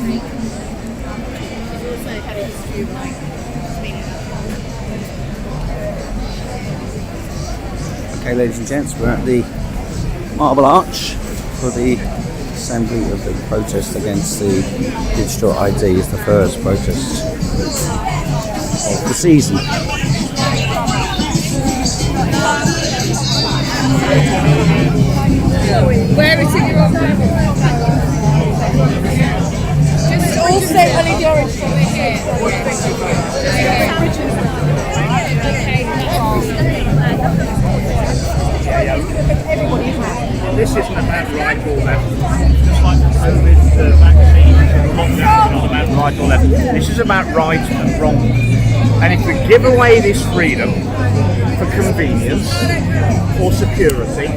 Okay, ladies and gents, we're at the Marble Arch for the assembly of the protest against the digital ID. It's the first protest of the season. Where is it you're on? Just all set only the orange one here. This isn't about right or left. Just like the COVID vaccine lockdown is not about right or left. This is about right and wrong. And if we give away this freedom for convenience or security,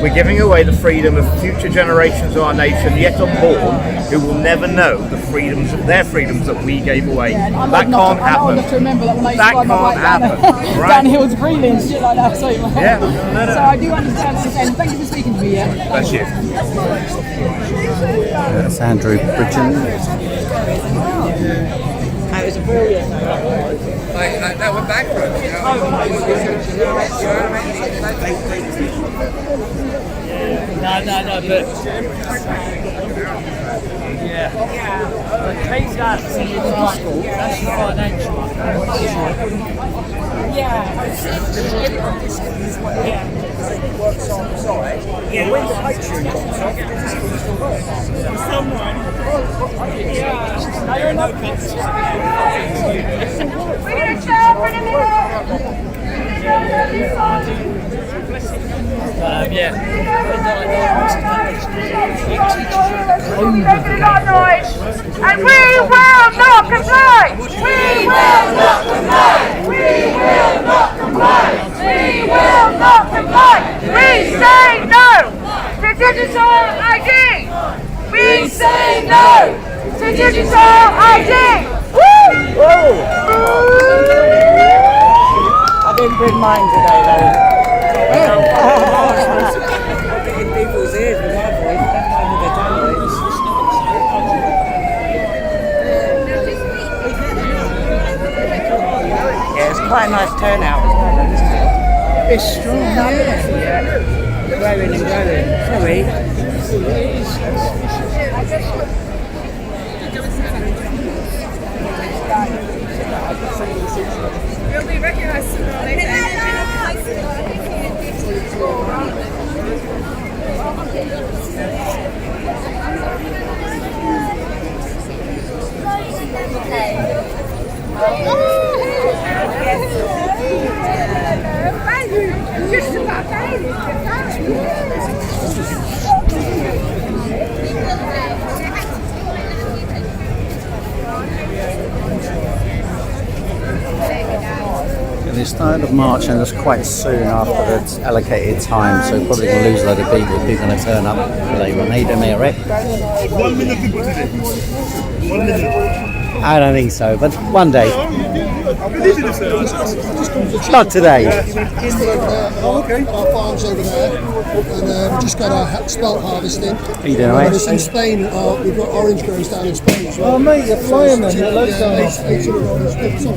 we're giving away the freedom of future generations of our nation yet unborn who will never know the freedoms of their freedoms that we gave away. That can't happen. That can't happen. Down hills freely and shit like that. Sorry, yeah. So I do understand what you're saying. Thank you for speaking to me. Yeah. That's you. That's Andrew Bridgen. That was brilliant. That went backwards, you know. No, but yeah. Take that to your passport, that's your financial. Yeah. Works on the side. Yeah. When the Patreon comes off, does this still work? Someone. Yeah. I don't know. We're going to show for a Yeah. And we will not comply! We will not comply! We will not comply! We will not comply! We say no to digital ID! We say no to digital ID! Woo! I didn't bring mine today though. In people's ears with my voice, that's why with the downloads. Yeah, it's quite a nice turnout as well, isn't it? It's strong, yeah. Growing and growing. Sorry. You'll be recognised sooner or later. Just about They started marching just quite soon after the allocated time, so probably going to lose a load of people. People are going to turn up later on. How you doing, mate? All right? 1 minute people today. 1 minute. I don't think so, but one day. Not today. Our farms over there, and we just got our spelt harvesting. How you doing, all right? In Spain, we've got orange groves down in Spain as well. Oh mate, you're flying then, you're loads down. 800 orange trees, 2,000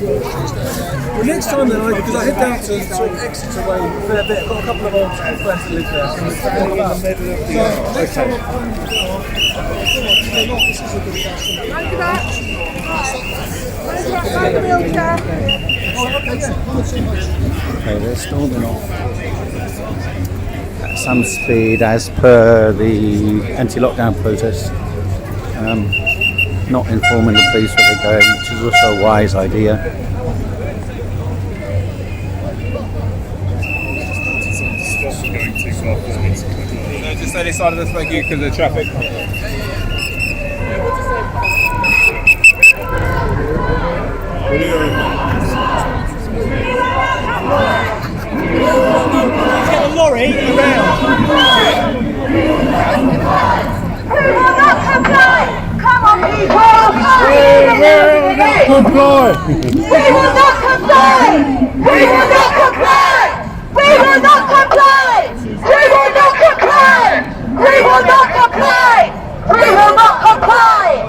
orange trees down there. Well, next time then, because I head down to sort of Exeter way for a bit, I've got a couple of old friends that live there. So Next time I'm this is a good Okay, they're storming off at some speed as per the anti-lockdown protest. Not informing the police where they're going, which is also a wise idea. Just say they started us like you because of traffic. Get a lorry around. We will not comply! Come on, people! We will not comply! We will not comply! We will not comply! We will not comply! We will not comply! We will not comply! We will not comply!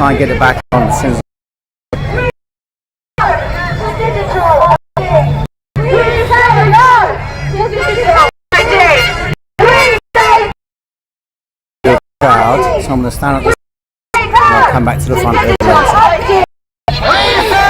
try and get it back on as soon as crowd. So I'm going to stand at the and I'll come back to the front of the later.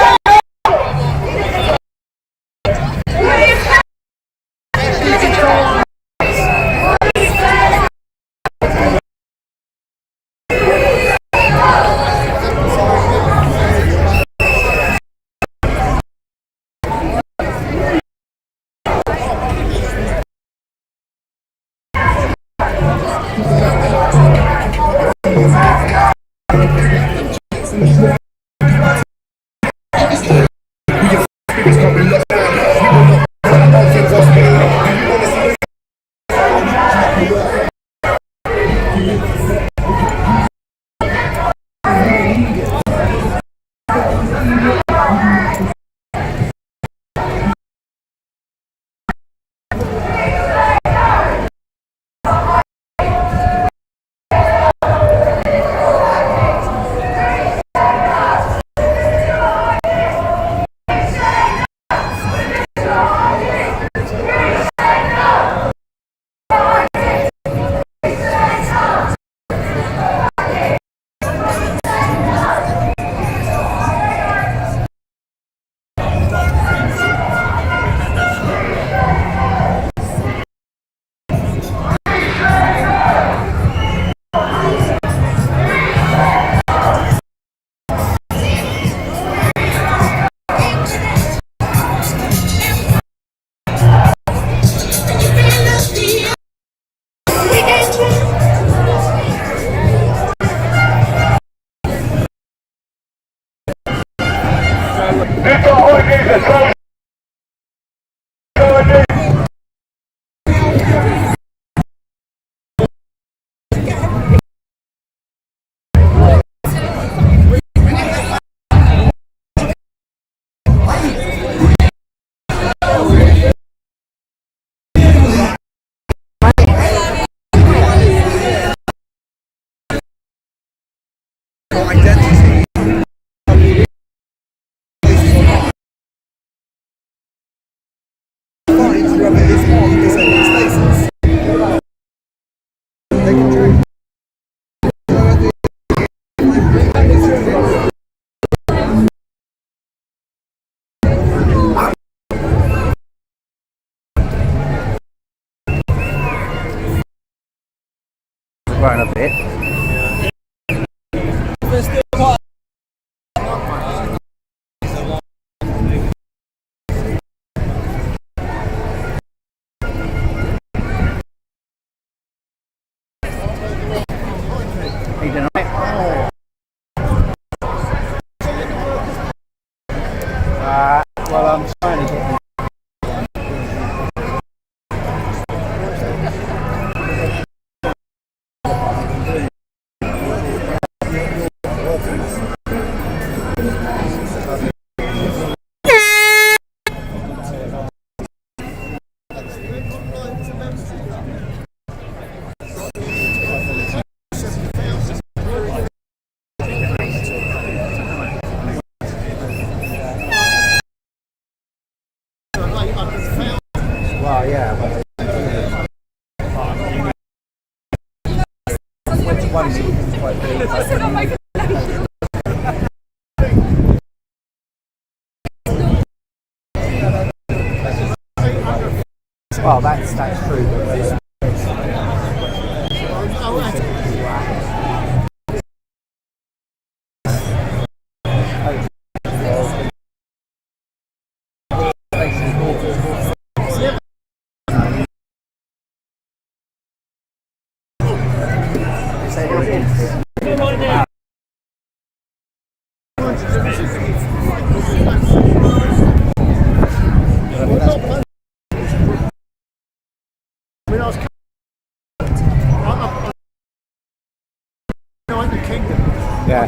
Grown a bit. You doing alright? Well, I'm trying to get well, that's true. Yeah.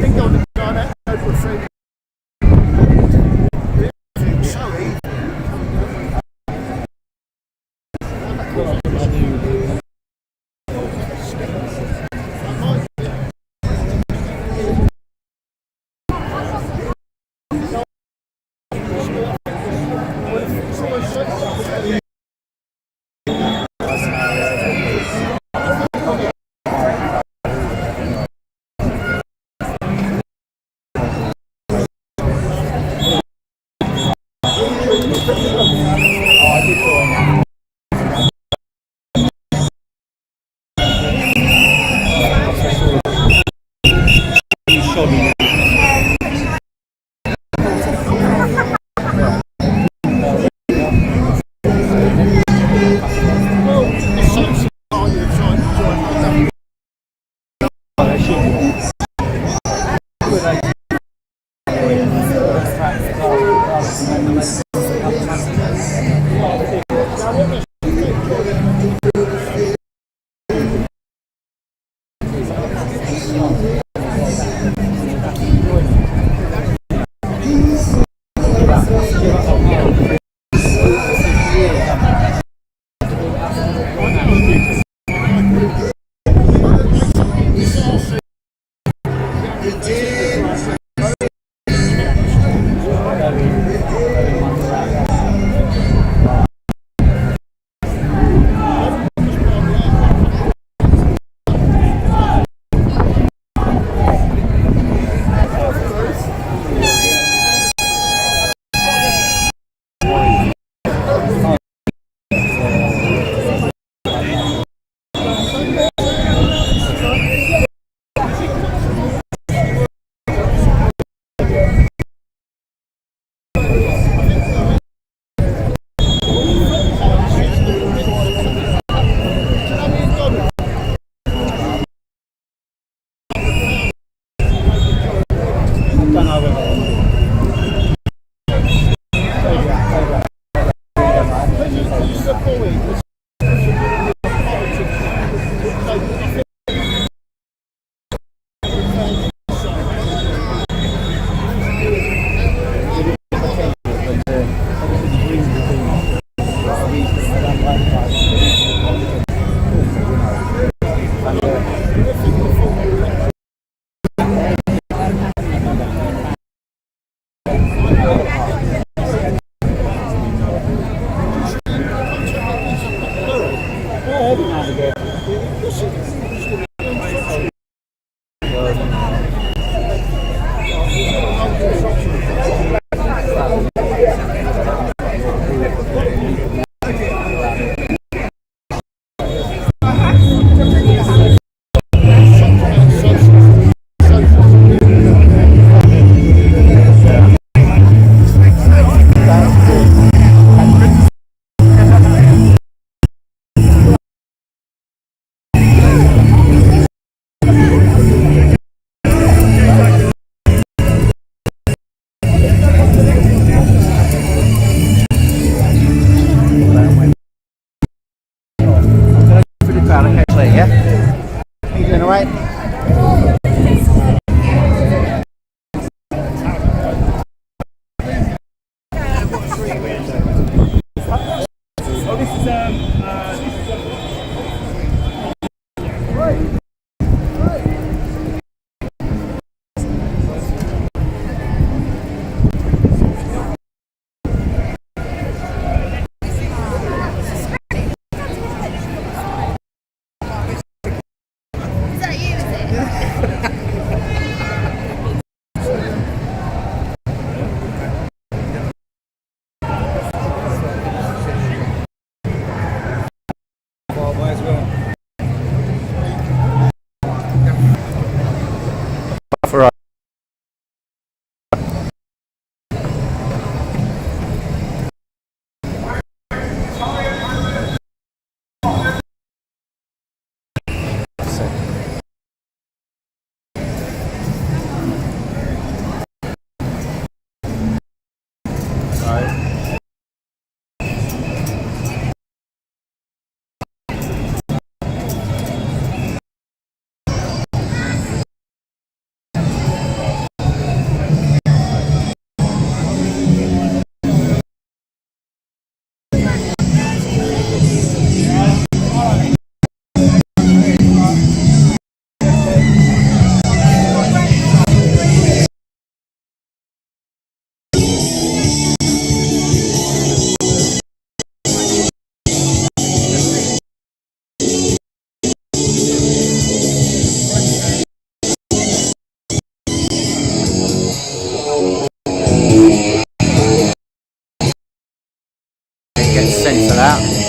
Censor out.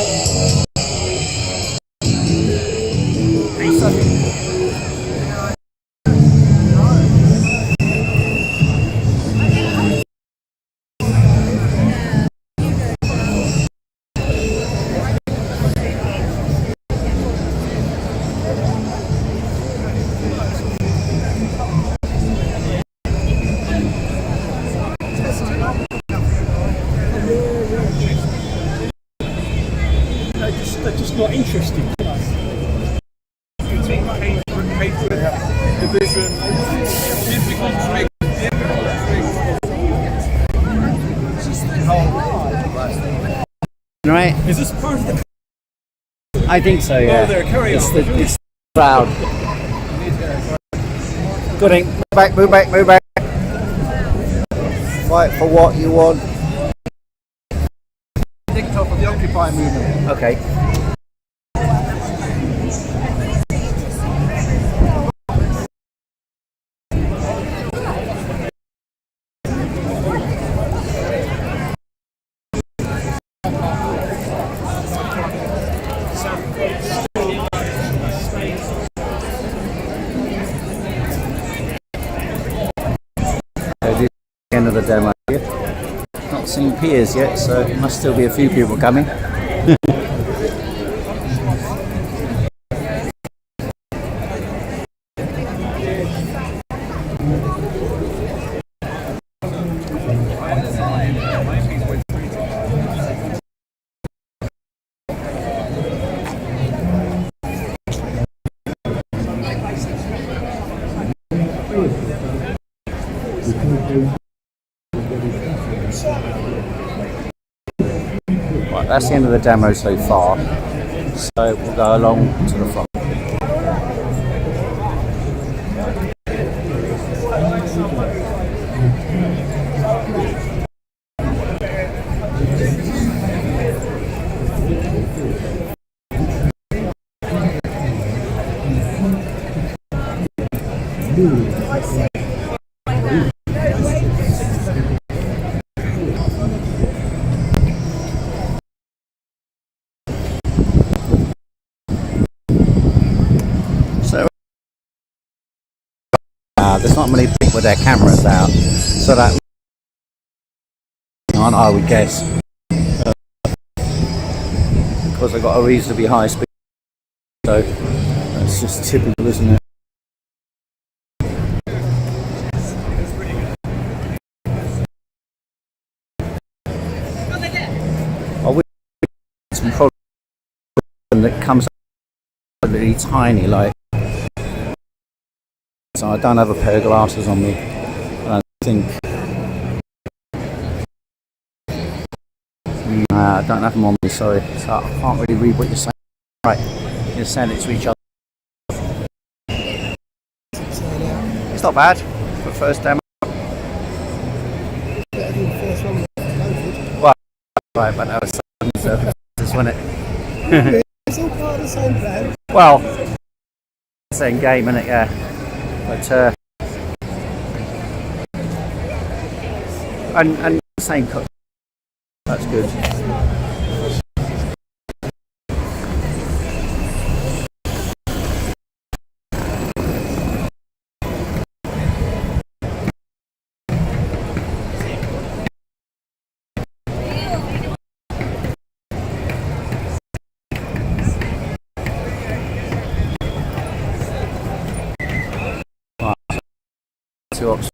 They're just not interested. Right. Is this part of the I think so, yeah. Oh, there, carry it's on. the crowd. Good thing. Move back, move back, move back. Fight for what you want. TikTok of the Occupy movement. Okay. This is the end of the demo here. Not seen peers yet, so there must still be a few people coming. Right, that's the end of the demo so far. So we'll go along to the front. So there's not many people with their cameras out, so that I would guess because they've got a reasonably high speed. So that's just typical, isn't it? I wish some problem that comes out really tiny, like. So I don't have a pair of glasses on me. I think. Nah, I don't have them on me. Sorry, so I can't really read what you're saying. Right, you're saying it to each other. It's not bad for the first demo. Well, right, but that was wasn't it? It's all part of the same plan. Well, same game, innit? Yeah. But and same cut. That's good. Two options.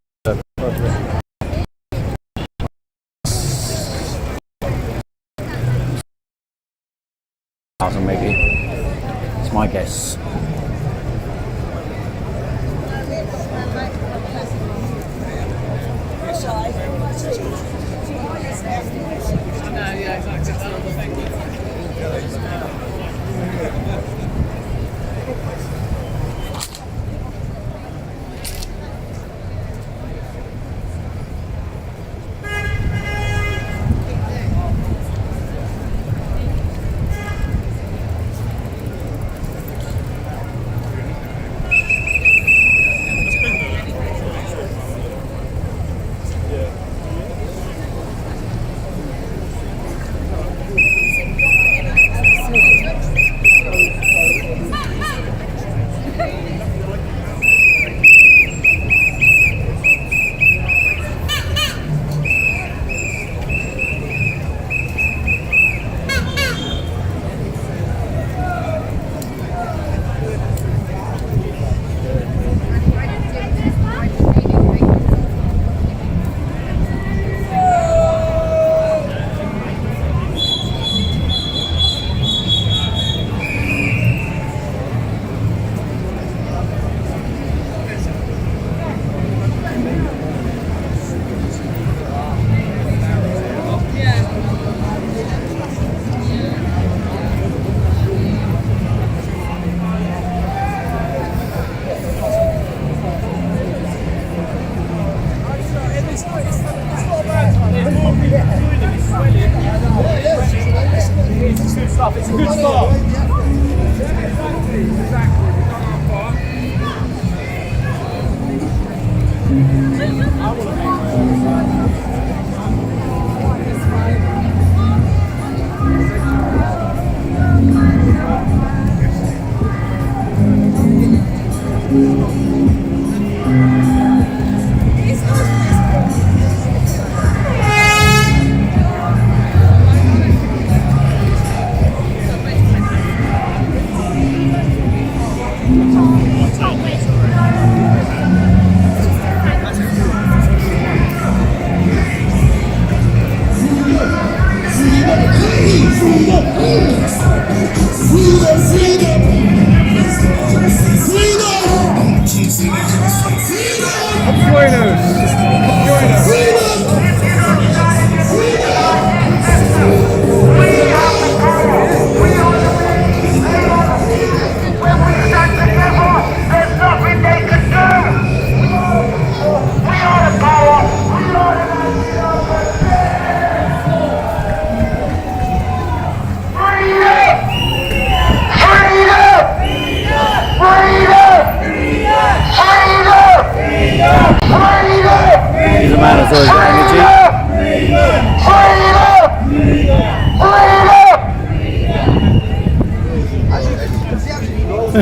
Maybe. It's my guess.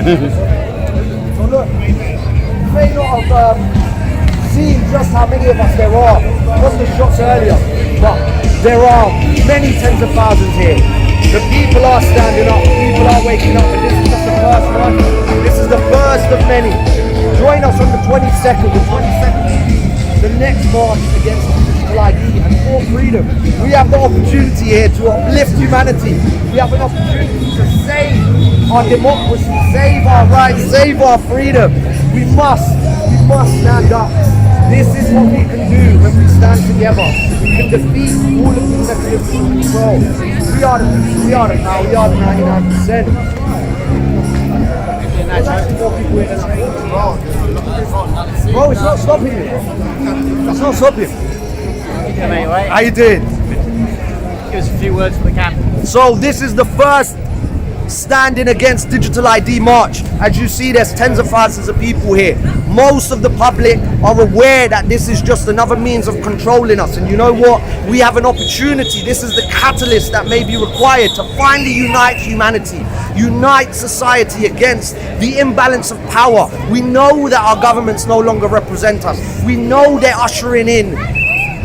So look, you may not have seen just how many of us there are from the shots earlier, but there are many tens of thousands here. The people are standing up, the people are waking up, and this is just the first one. This is the first of many. Join us on the 22nd. The 22nd will be the next march against digital ID and for freedom. We have the opportunity here to uplift humanity. We have an opportunity to save our democracy, save our rights, save our freedom. We must stand up. This is what we can do when we stand together. We can defeat all of the executive control. We are the people, we are the power, we are the 99%. Bro, it's not stopping you. It's not stopping you. Yeah, mate, right? How you doing? Give us a few words for the camp. So this is the first standing against digital ID march. As you see, there's tens of thousands of people here. Most of the public are aware that this is just another means of controlling us. And you know what? We have an opportunity. This is the catalyst that may be required to finally unite humanity, unite society against the imbalance of power. We know that our governments no longer represent us. We know they're ushering in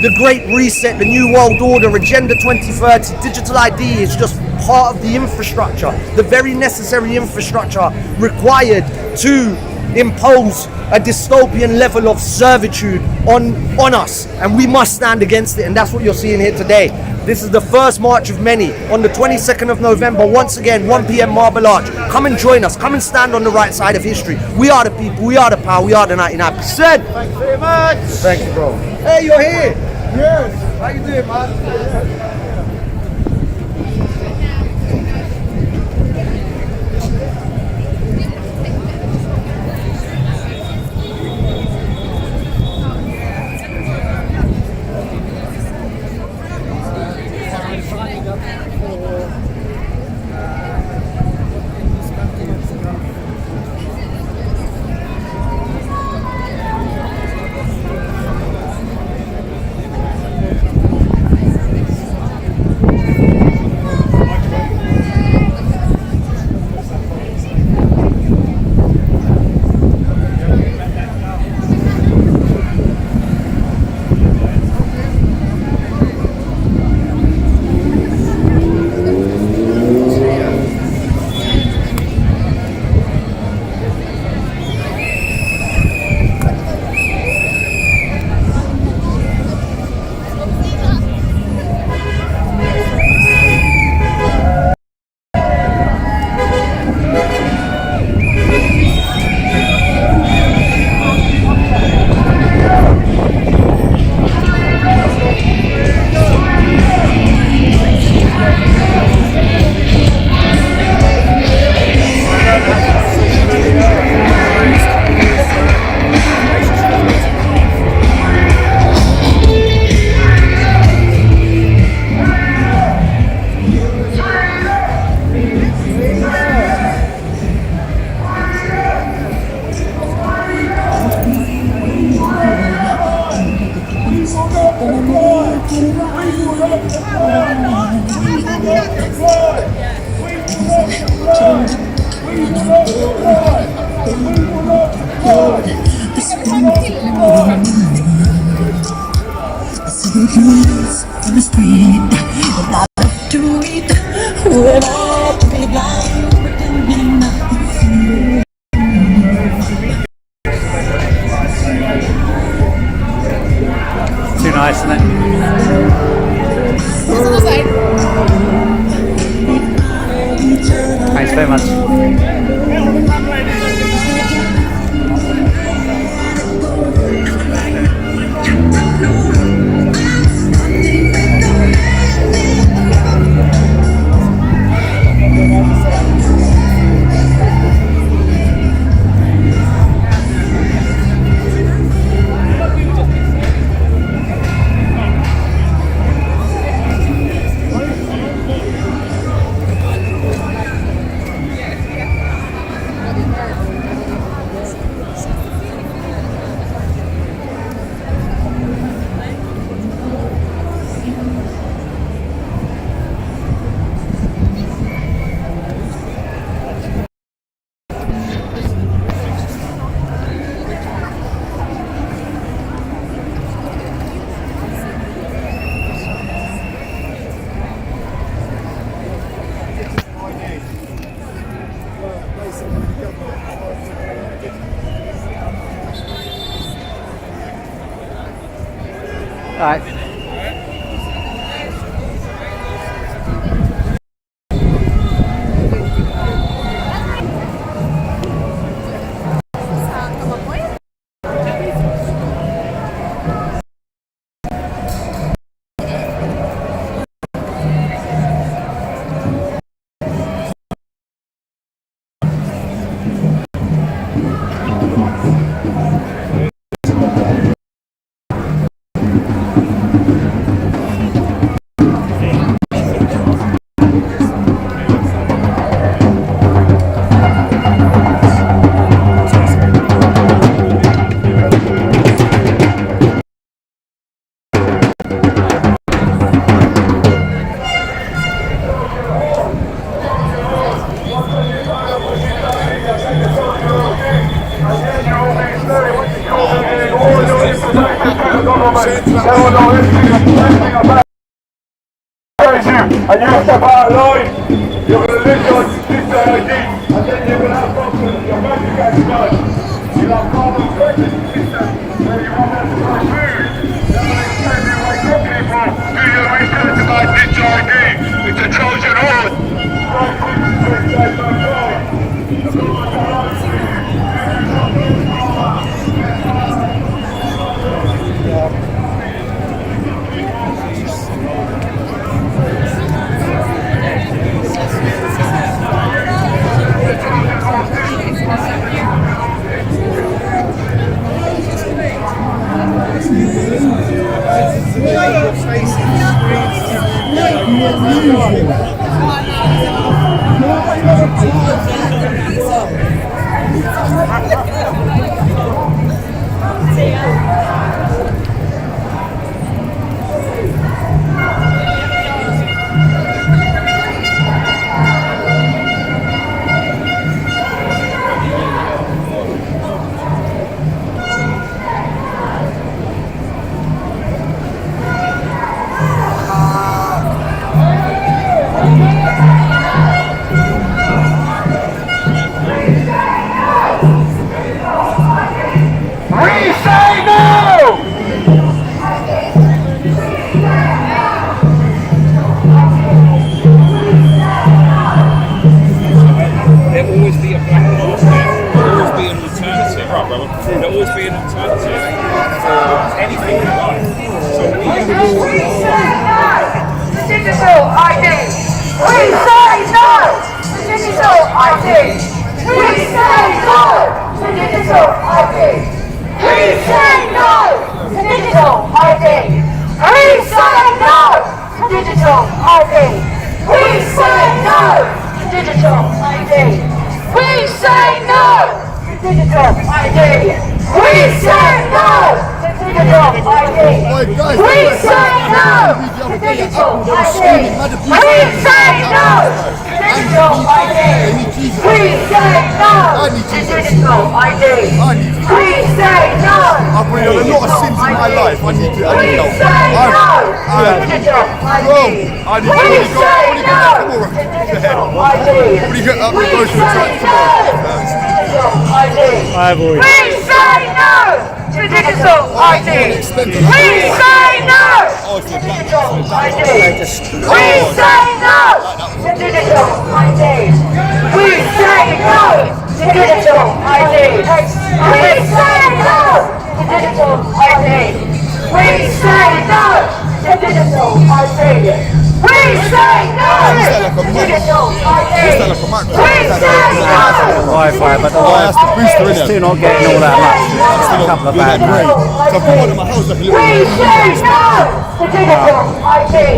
the Great Reset, the New World Order, Agenda 2030. Digital ID is just part of the infrastructure, the very necessary infrastructure required to impose a dystopian level of servitude on us, and we must stand against it, and that's what you're seeing here today. This is the first march of many on the 22nd of November, once again, 1 p.m. Marble Arch. Come and join us, come and stand on the right side of history. We are the people, we are the power, we are the 99%. Thanks very much. Thank you, bro. Hey, you're here. Yes. How you doing, man? Too nice, isn't it? Thanks very much. Right. And you step out of line, you're going to lose your sister ID, and then you're going to have problems. Your family gets done. You'll have problems with your sister, where you won't have to buy food. They're going to expect you like good people. Do your research about digital ID. It's a Trojan horse. Right, please, stay Wi-Fi, but the Wi-Fi is still not getting all that much. Just a couple of bad nights. So I've got one in my house like a little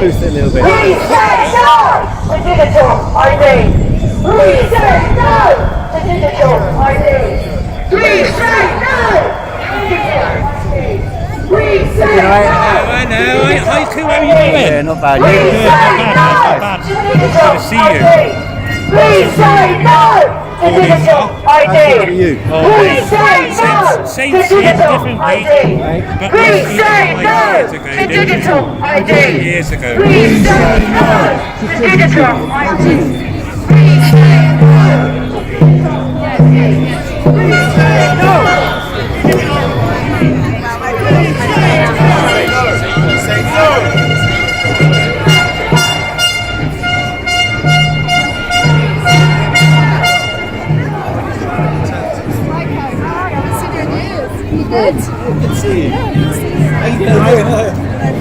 Boost it a little bit. Yeah, not bad. Good to see you. Please say no to digital ID. Please say no to digital ID. Please say no to digital ID. Years ago. Please say no to digital ID. Please say no to digital ID.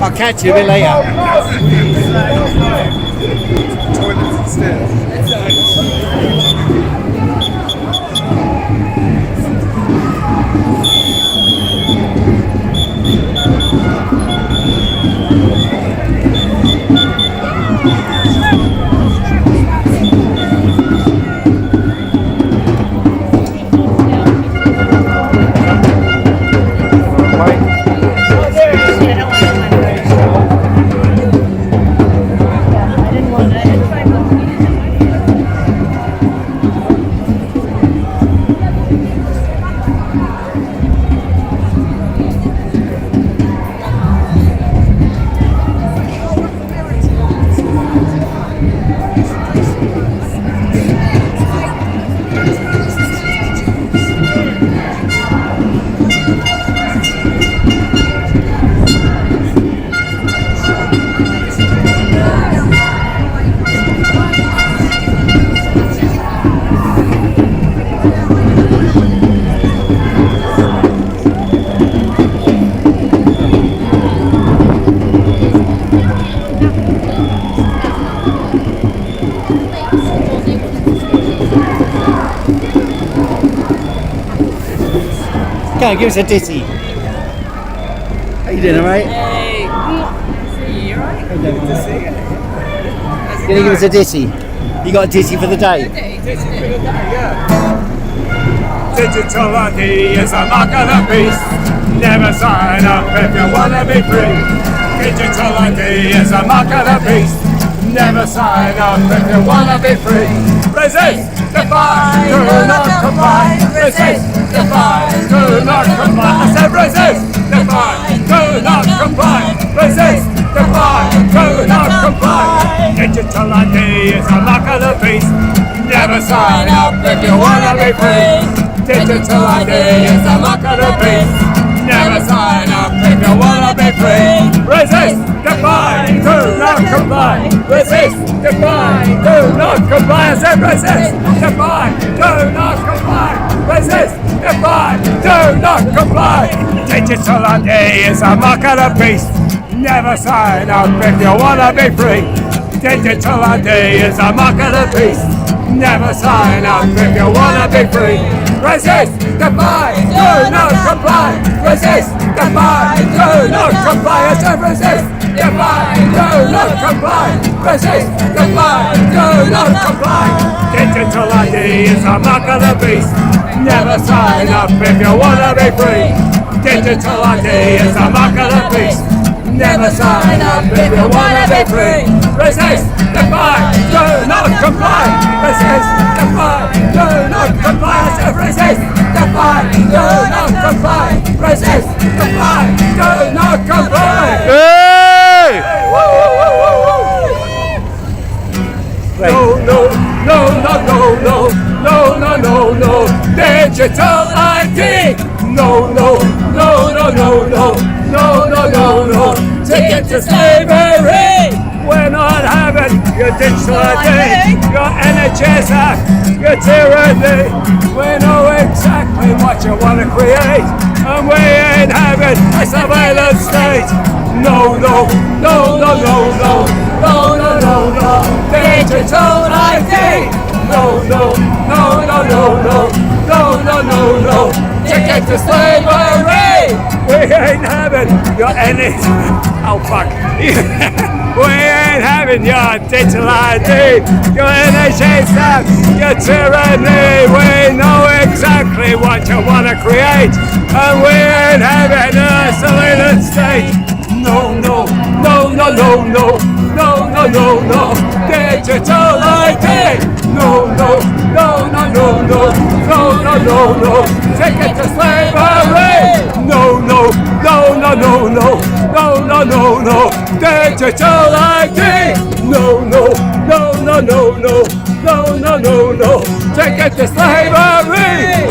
I'll catch you a bit later. Toilets and stairs. Come on, give us a ditty. How you doing, mate? Hey. You alright? Gonna give us a ditty. You got a ditty for the day? Digital ID is a mark of the beast. Never sign up if you wanna be free. Digital ID is a mark of the beast. Never sign up if you wanna be free. Resist, defy, do not comply. Resist, defy, do not comply. I said resist, defy, do not comply. Resist, defy, do not comply. Digital ID is a mark of the beast. Never sign up if you wanna be free. Digital ID is a mark of the beast. Never sign up if you wanna be free. Resist, defy, do not comply. Resist, defy, do not comply. I said resist, defy, do not comply. Resist, defy, do not comply. Digital ID is a mark of the beast. Never sign up if you wanna be free. Digital ID is a mark of the beast. Never sign up if you wanna be free. Resist, defy, do not comply. Resist, defy, do not comply. I said resist, defy, do not comply. Resist, defy, do not comply. Digital ID is a mark of the beast. Never sign up if you wanna be free. Digital ID is a mark of the beast. Never sign up if you wanna be free. Resist, defy, do not comply. Resist, defy, do not comply. I said resist, defy, do not comply. Resist, defy, do not comply. Hey! No, no, no, no, no, no, no, no, no, no. Digital ID. No, no, no, no, no, no, no, no, no, no. Ticket to slavery. We're not having your digital ID, your NHS act, your tyranny. We know exactly what you want to create, and we ain't having a surveillance state. No, no, no, no, no, no, no, no, no, no. Digital ID. No, no, no, no, no, no, no, no, no, no. Ticket to slavery. We ain't having your NHS. Oh fuck. We ain't having your digital ID, your NHS app, your tyranny. We know exactly what you want to create, and we ain't having a surveillance state. No, no, no, no, no, no, no, no, no, no. Digital ID. No, no, no, no, no, no, no, no, no, no. Ticket to slavery. No, no, no, no, no, no, no, no, no, no. Digital ID. No, no, no, no, no, no, no, no, no, no. Ticket to slavery.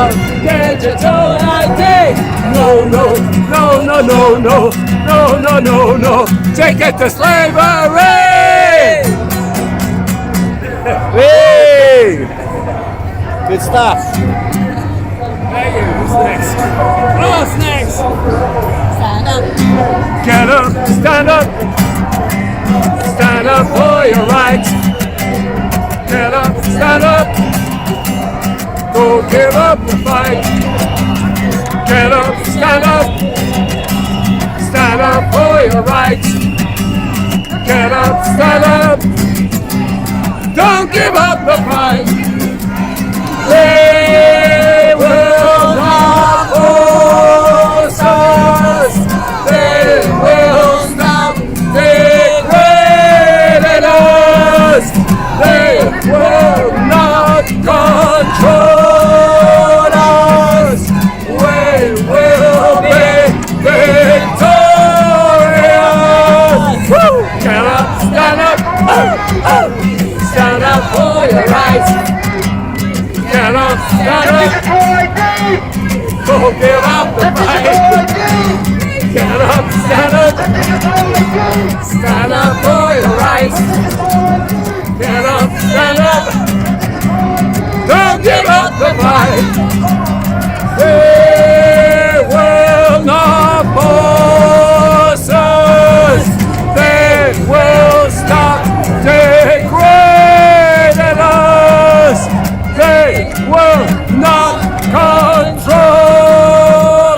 about digital ID. No, no, no, no, no, no, no, no, no, no. Take it to slavery. Hey! Good stuff. Thank you. Who's next? Who's next? Stand up. Get up. Stand up. Stand up for your rights. Get up. Stand up. Don't give up the fight. Get up. Stand up. Stand up for your rights. Get up. Stand up. Don't give up the fight. They will not force us. They will stop degrading us. They will not control us. We will be victorious. Woo! Get up, stand up. Oh, oh. Stand up for your rights. Get up, stand up. Don't give up the fight. Get up, stand up. Stand up for your rights. Get up, stand up. Don't give up the fight. They will not force us. They will stop degrading us. They will not control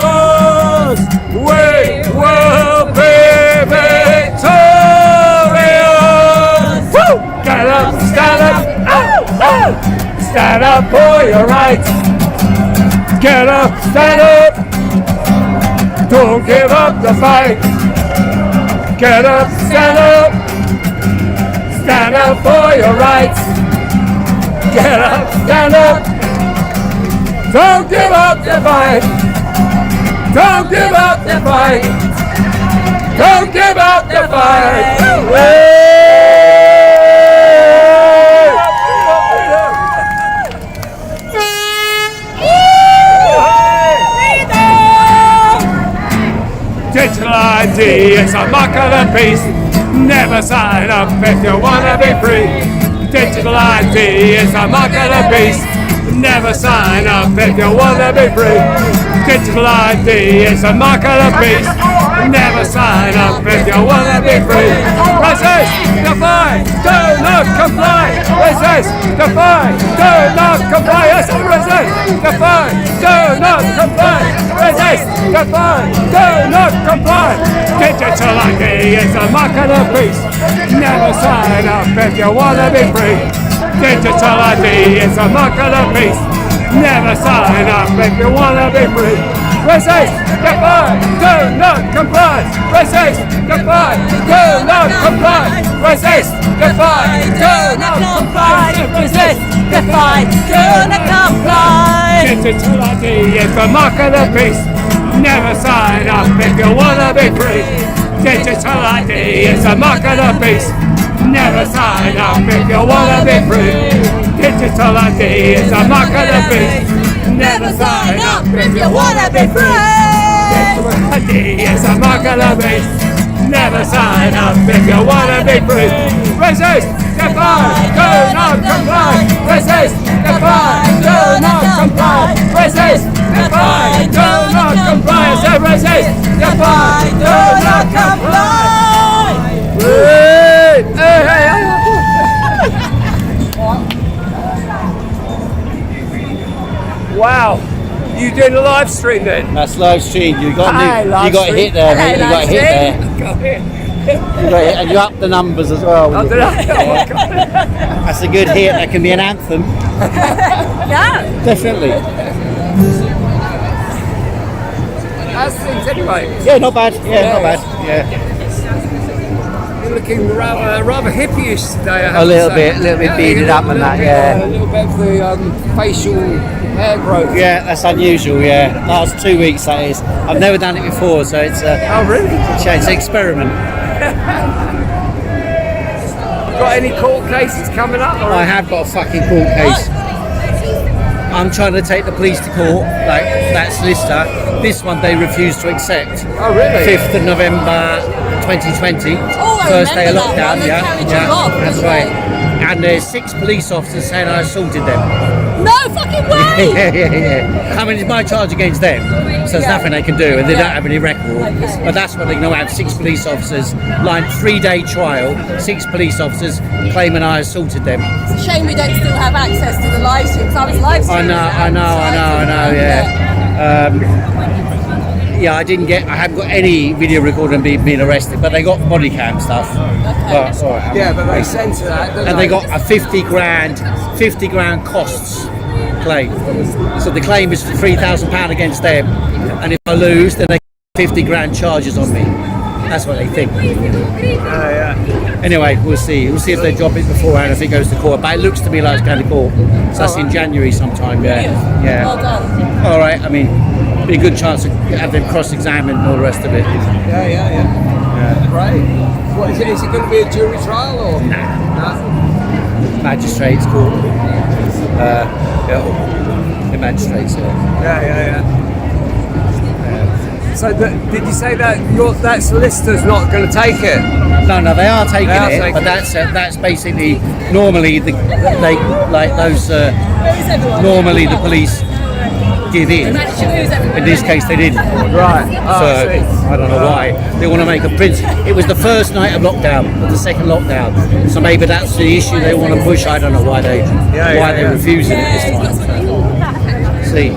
us. We will be victorious. Woo! Get up, stand up. Oh, oh. Stand up for your rights. Get up, stand up. Don't give up the fight. Get up, stand up. Stand up for your rights. Get up, stand up. Don't give up the fight. Don't give up the fight. Don't give up the fight. Digital ID is a mark of the beast. Never sign up if you wanna be free. Digital ID is a mark of the beast. Never sign up if you wanna be free. Digital ID is a mark of the beast. Never sign up if you wanna be free. Resist, defy, do not comply. Resist, defy, do not comply. Yes, resist, defy, do not comply. Resist, defy, do not comply. Digital ID is a mark of the beast. Never sign up if you wanna be free. Digital ID is a mark of the beast. Never sign up if you wanna be free. Resist, defy, do not comply. Resist, defy, do not comply. Resist, defy, do not comply. Resist, defy, do not comply. Digital ID is the mark of the beast. Never sign up if you wanna be free. Digital ID is the mark of the beast. Never sign up if you wanna be free. Digital ID is a mark of the beast. Never sign up if you wanna be free. Digital ID is a mark of the beast. Never sign up if you wanna be free. Resist, defy, do not comply. Resist, defy, do not comply. Resist, defy, do not comply. I said resist, defy, do not comply. Hey, hey, hey. Wow, you doing a live stream then? That's live stream. You got Hi, you live got a stream. hit there, mate. You got a hit there. Got it. You got a hit, and you up the numbers as well. I don't know. That's a good hit. That can be an anthem. Yeah. Definitely. How's things anyway? Yeah, not bad. Yeah, not bad. Yeah. You're looking rather hippie-ish today. I have A little to say. bit beaded up and that. Yeah. A little bit of the facial hair growth. Yeah, that's unusual. Yeah, last 2 weeks that is. I've never done it before, so it's Oh really? it's an experiment. Got any court cases coming up? Or I have got a fucking court case. I'm trying to take the police to court, like that solicitor. This one they refused to accept. Oh, really? 5th of November 2020, Oh, I first day of remember that lockdown. one. They Yeah, carried you yeah, off, that's didn't right. they? And there's 6 police officers saying I assaulted them. No fucking way! yeah. I mean, it's my charge against them, so there's nothing they can do, and they don't have any record. But that's what they know. Have 6 police officers, like 3-day trial, 6 police officers claiming I assaulted them. It's a shame we don't still have access to the live stream, because I was live streaming. I know, yeah. I haven't got any video recording of me being arrested, but they got body cam stuff. But, all right. Yeah, but they censor that, don't And they got a 50 grand costs claim. So the claim is for £3,000 against them, and if I lose, then they get 50 grand charges on me. That's what they think. Anyway, we'll see. We'll see if they drop it beforehand, if it goes to court. But it looks to me like it's going to court. So that's in January sometime. Yeah. Well done. All right. I mean, be a good chance to have them cross-examined and all the rest of it. Yeah. Right. What is it? Is it going to be a jury trial or? Nah. Magistrates court. The magistrates. Yeah. So did you say that that solicitor's not going to take it? No, they are taking it, taking but that's basically normally the police give in. In this case, they didn't. Right. So I don't know why they want to make a print. It was the first night of lockdown, the second lockdown. So maybe that's the issue they want to push. I don't know why they refuse it at this time. See.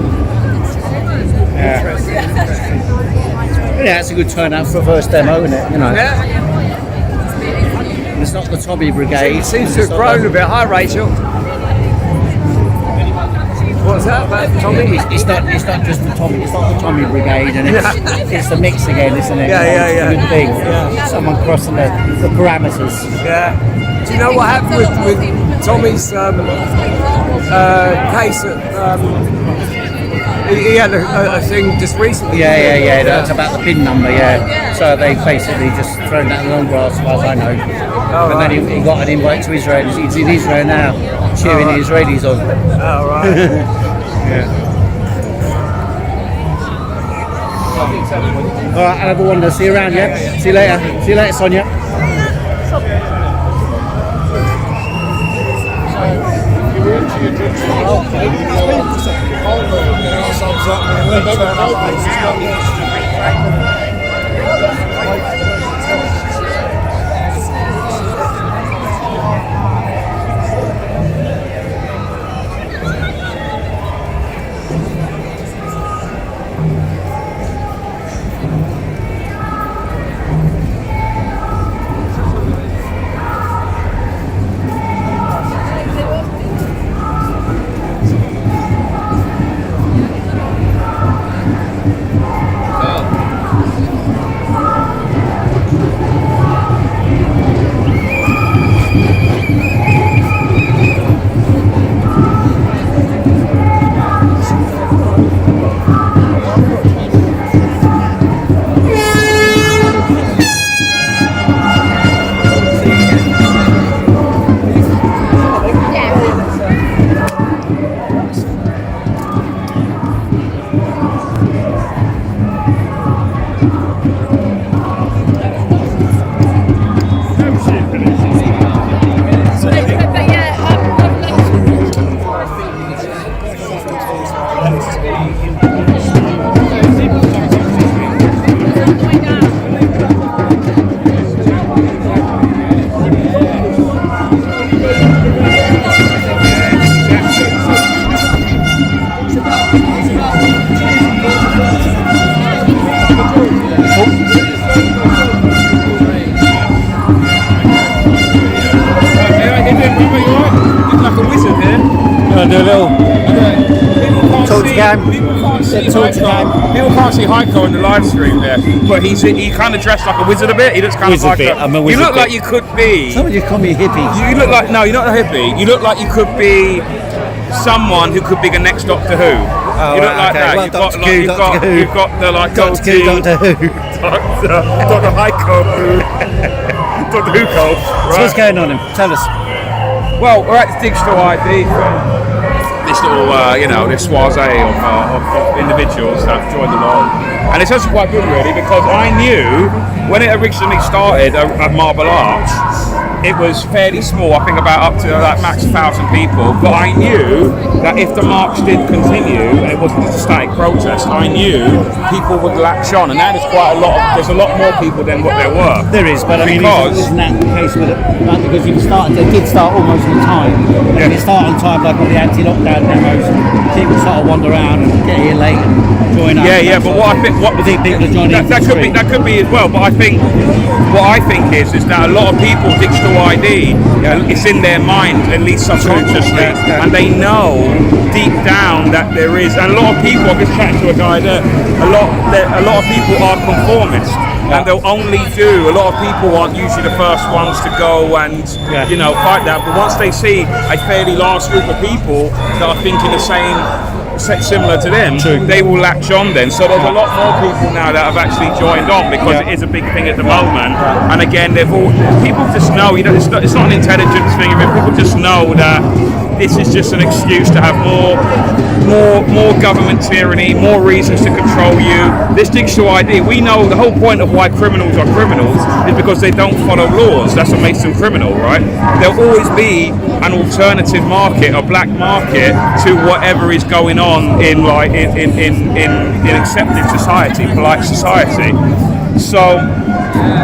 Yeah, it's a good turnout for a first demo, isn't it? You know. Yeah. It's not the Tommy Brigade. It seems to have grown a bit. Hi, Rachel. What's that about Tommy? It's not just the Tommy. It's not the Tommy Brigade, and it's the mix again, isn't it? Yeah. It's a good thing. Someone crossing the parameters. Yeah. Do you know what happened with Tommy's case at? He had a thing just recently. Yeah. That's about the PIN number. Yeah. So they basically just thrown that in the long grass, as far as I know. And then he got an invite to Israel. He's in Israel now, cheering the Israelis on. Oh right. Yeah. All right, I'll have a wander. See you around, yeah? See you later. See you later, Sonia. People can't see Heiko in the live stream there, but he kind of dressed like a wizard a bit. He looks kind of like I'm a wizard. You look like you could be. Somebody just call me a hippie. You look like you're not a hippie. You look like you could be someone who could be the next Doctor Who. Oh, you look like okay. that. Well, You've got the like Doctor goatee. Who, Doctor Who. Doctor Heiko. Doctor Who code. So what's going on? Tell us. Well, we're at the digital ID thing. This little, this soiree of individuals that joined along. And it's actually quite good, really, because I knew when it originally started at Marble Arch, it was fairly small, I think about up to like max 1,000 people, but I knew that if the march did continue and it wasn't just a static protest, I knew people would latch on, and that is quite a lot. There's a lot more people than what there were. There is, but I mean, isn't that the case with it? Like, because they did start almost on time. Yeah. They start on time, like on the anti-lockdown demos. People sort of wander around and get here late and join up. Yeah, but what I think, people are joining that could be as well. But I think what I think is that a lot of people digital ID, it's in their mind, at least subconsciously, and they know deep down that there is. And a lot of people, I just chatting to a guy there, a lot of people are conformist. And they'll only do. A lot of people aren't usually the first ones to go and fight that. But once they see a fairly large group of people that are thinking the same, similar to them, they will latch on then. So there's a lot more people now that have actually joined on because it is a big thing at the moment. And again, people just know. It's not an intelligence thing. People just know that this is just an excuse to have more government tyranny, more reasons to control you. This digital ID, we know the whole point of why criminals are criminals is because they don't follow laws. That's what makes them criminal, right? There'll always be an alternative market, a black market to whatever is going on in accepted society, polite society. So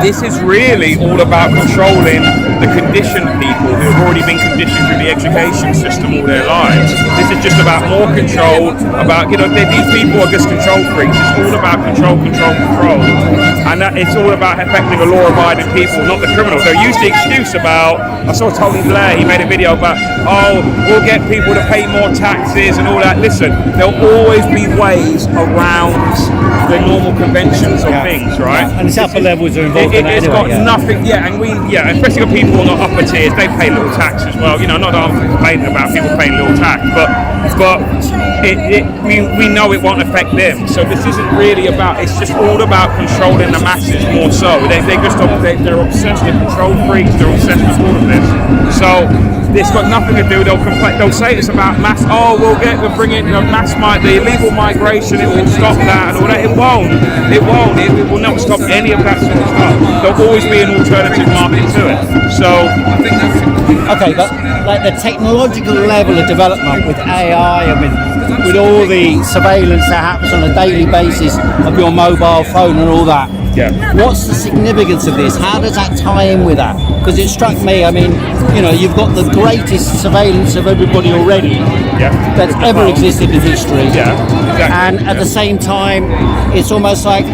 this is really all about controlling the conditioned people who have already been conditioned through the education system all their lives. This is just about more control, about, these people are just control freaks. It's all about control. And it's all about affecting the law-abiding people, not the criminals. They'll use the excuse about, I saw Tony Blair, he made a video about, we'll get people to pay more taxes and all that. Listen, there'll always be ways around the normal conventions of things, right? And it's upper levels are involved in that It's anyway, got nothing, especially with people not upper tiers, they pay little tax as well. Not that I'm complaining about people paying little tax, but we know it won't affect them. So this isn't really about, it's just all about controlling the masses more so. They're obsessed with control freaks, they're obsessed with all of this. So it's got nothing to do, they'll say it's about mass, we'll bring in the illegal migration, it will stop that and all that. It won't. It will not stop any of that sort of stuff. There'll always be an alternative market to it. So I think that's okay, but like the technological level of development with AI and with all the surveillance that happens on a daily basis of your mobile phone and all that. Yeah. What's the significance of this? How does that tie in with that? Because it struck me, you've got the greatest surveillance of everybody already that's ever existed in history. Yeah, exactly. And at the same time, it's almost like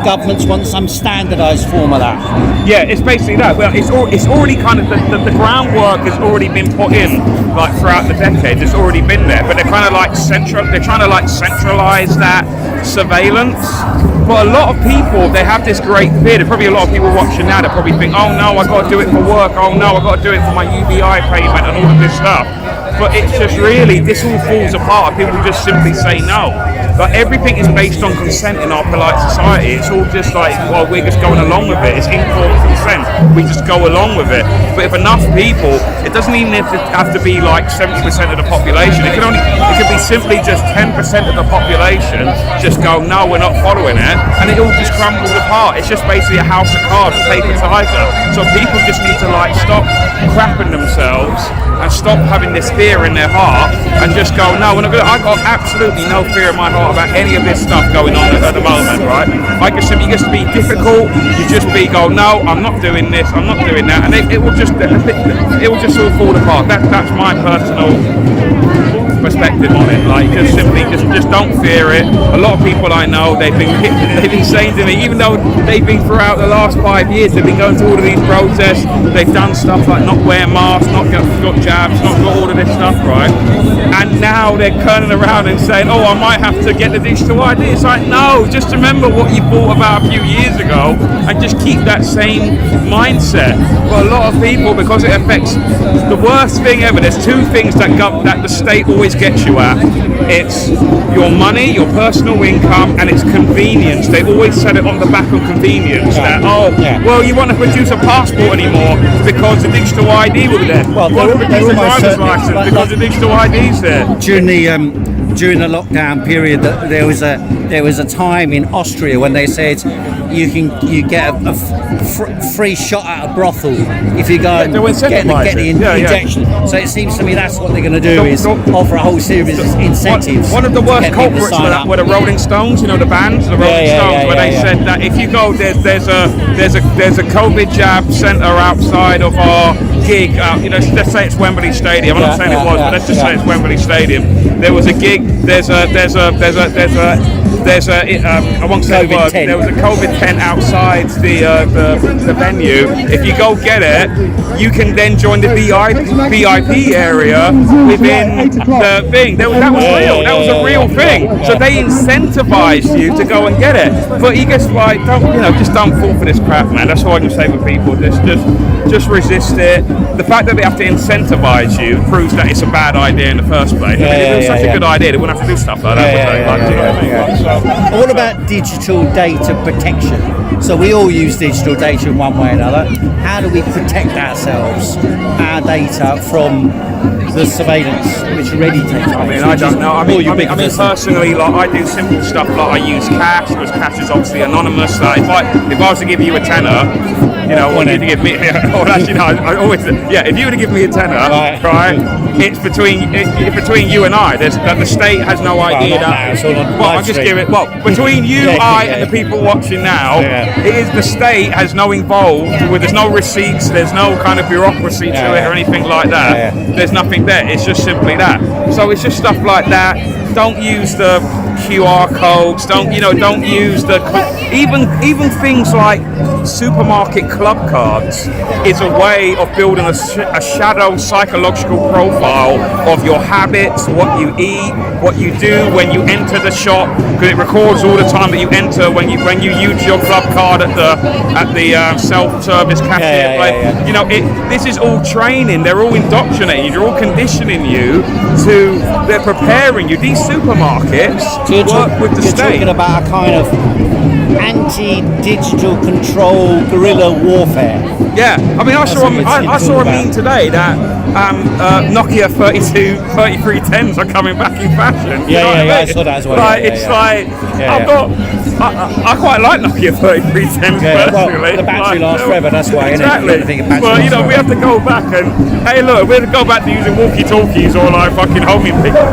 governments want some standardised form of that. Yeah, it's basically that. Well, it's already kind of the groundwork has already been put in throughout the decades. It's already been there, but they're kind of they're trying to centralise that surveillance. But a lot of people, they have this great fear. There's probably a lot of people watching now that probably think, oh no, I got to do it for work. Oh no, I got to do it for my UBI payment and all of this stuff. But it's just really, this all falls apart. People just simply say no. But everything is based on consent in our polite society. It's all just like, well, we're just going along with it. It's informed consent. We just go along with it. But if enough people, it doesn't even have to be like 70% of the population. It could be simply just 10% of the population just go, no, we're not following it. And it all just crumbles apart. It's just basically a house of cards, a paper tiger. So people just need to stop crapping themselves and stop having this fear in their heart and just go, no, we're not going to. I've got absolutely no fear in my heart about any of this stuff going on at the moment, right? You just be difficult, you just go, no, I'm not doing this, I'm not doing that, and it will just all fall apart. That's my personal perspective on it. Just don't fear it. A lot of people I know, they've been saying to me, even though they've been throughout the last 5 years, they've been going to all of these protests, they've done stuff like not wear masks, not got jabs, not got all of this stuff, right? And now they're turning around and saying, oh, I might have to get the digital ID. It's like, no, just remember what you thought about a few years ago and just keep that same mindset. But a lot of people, because it affects the worst thing ever, there's two things that the state always always gets you at. It's your money, your personal income, and it's convenience. They always said it on the back of convenience that, well, you won't have to produce a passport anymore because the digital ID will be there. Well, you won't produce a driver's certainly, license because the digital ID's there. During the lockdown period, there was a time in Austria when they said you get a free shot at a brothel if you go and get the injection. So it seems to me that's what they're going to do is offer a whole series of incentives. One of the worst culprits for that were the Rolling Stones. You know the bands, the Rolling Stones, where they said that if you go, there's a COVID jab centre outside of our gig. Let's say it's Wembley Stadium. I'm not saying it was, but let's just say it's Wembley Stadium. There was a gig. There's a I won't say the word. There was a COVID tent outside the venue. If you go get it, you can then join the VIP area within the thing. That was real. That was a real thing. So they incentivized you to go and get it. But you guess like, just don't fall for this crap, man. That's all I can say for people. Just resist it. The fact that they have to incentivize you proves that it's a bad idea in the first place. If it was such a good idea, they wouldn't have to do stuff like that. What about digital data protection? So we all use digital data in one way or another. How do we protect ourselves, our data, from the surveillance which already takes place? I mean, I don't know. I mean, personally, like I do simple stuff like I use cash because cash is obviously anonymous. Like if I was to give you a tenner, or you to give me, or actually no, I always, if you were to give me a tenner, right, it's between you and I. The state has no idea I'm just giving. Well, between you, and the people watching now, it is the state has no involved with. There's no receipts. There's no kind of bureaucracy to it or anything like that. There's nothing there. It's just simply that. So it's just stuff like that. Don't use the QR codes. Don't use the even things like supermarket club cards is a way of building a shadow psychological profile of your habits, what you eat, what you do when you enter the shop, because it records all the time that you enter when you use your club card at the self-service cashier. This is all training. They're all indoctrinating you. They're all conditioning you to. They're preparing you. These supermarkets work with the state. You're talking about a kind of anti-digital control guerrilla warfare. Yeah, I mean, I saw a meme today that Nokia 3310s are coming back in fashion. I saw that as well. I quite like Nokia 3310s personally. Well, the battery lasts forever. That's why. Exactly. But we have to go back and we have to go back to using walkie-talkies or like fucking homing pigeons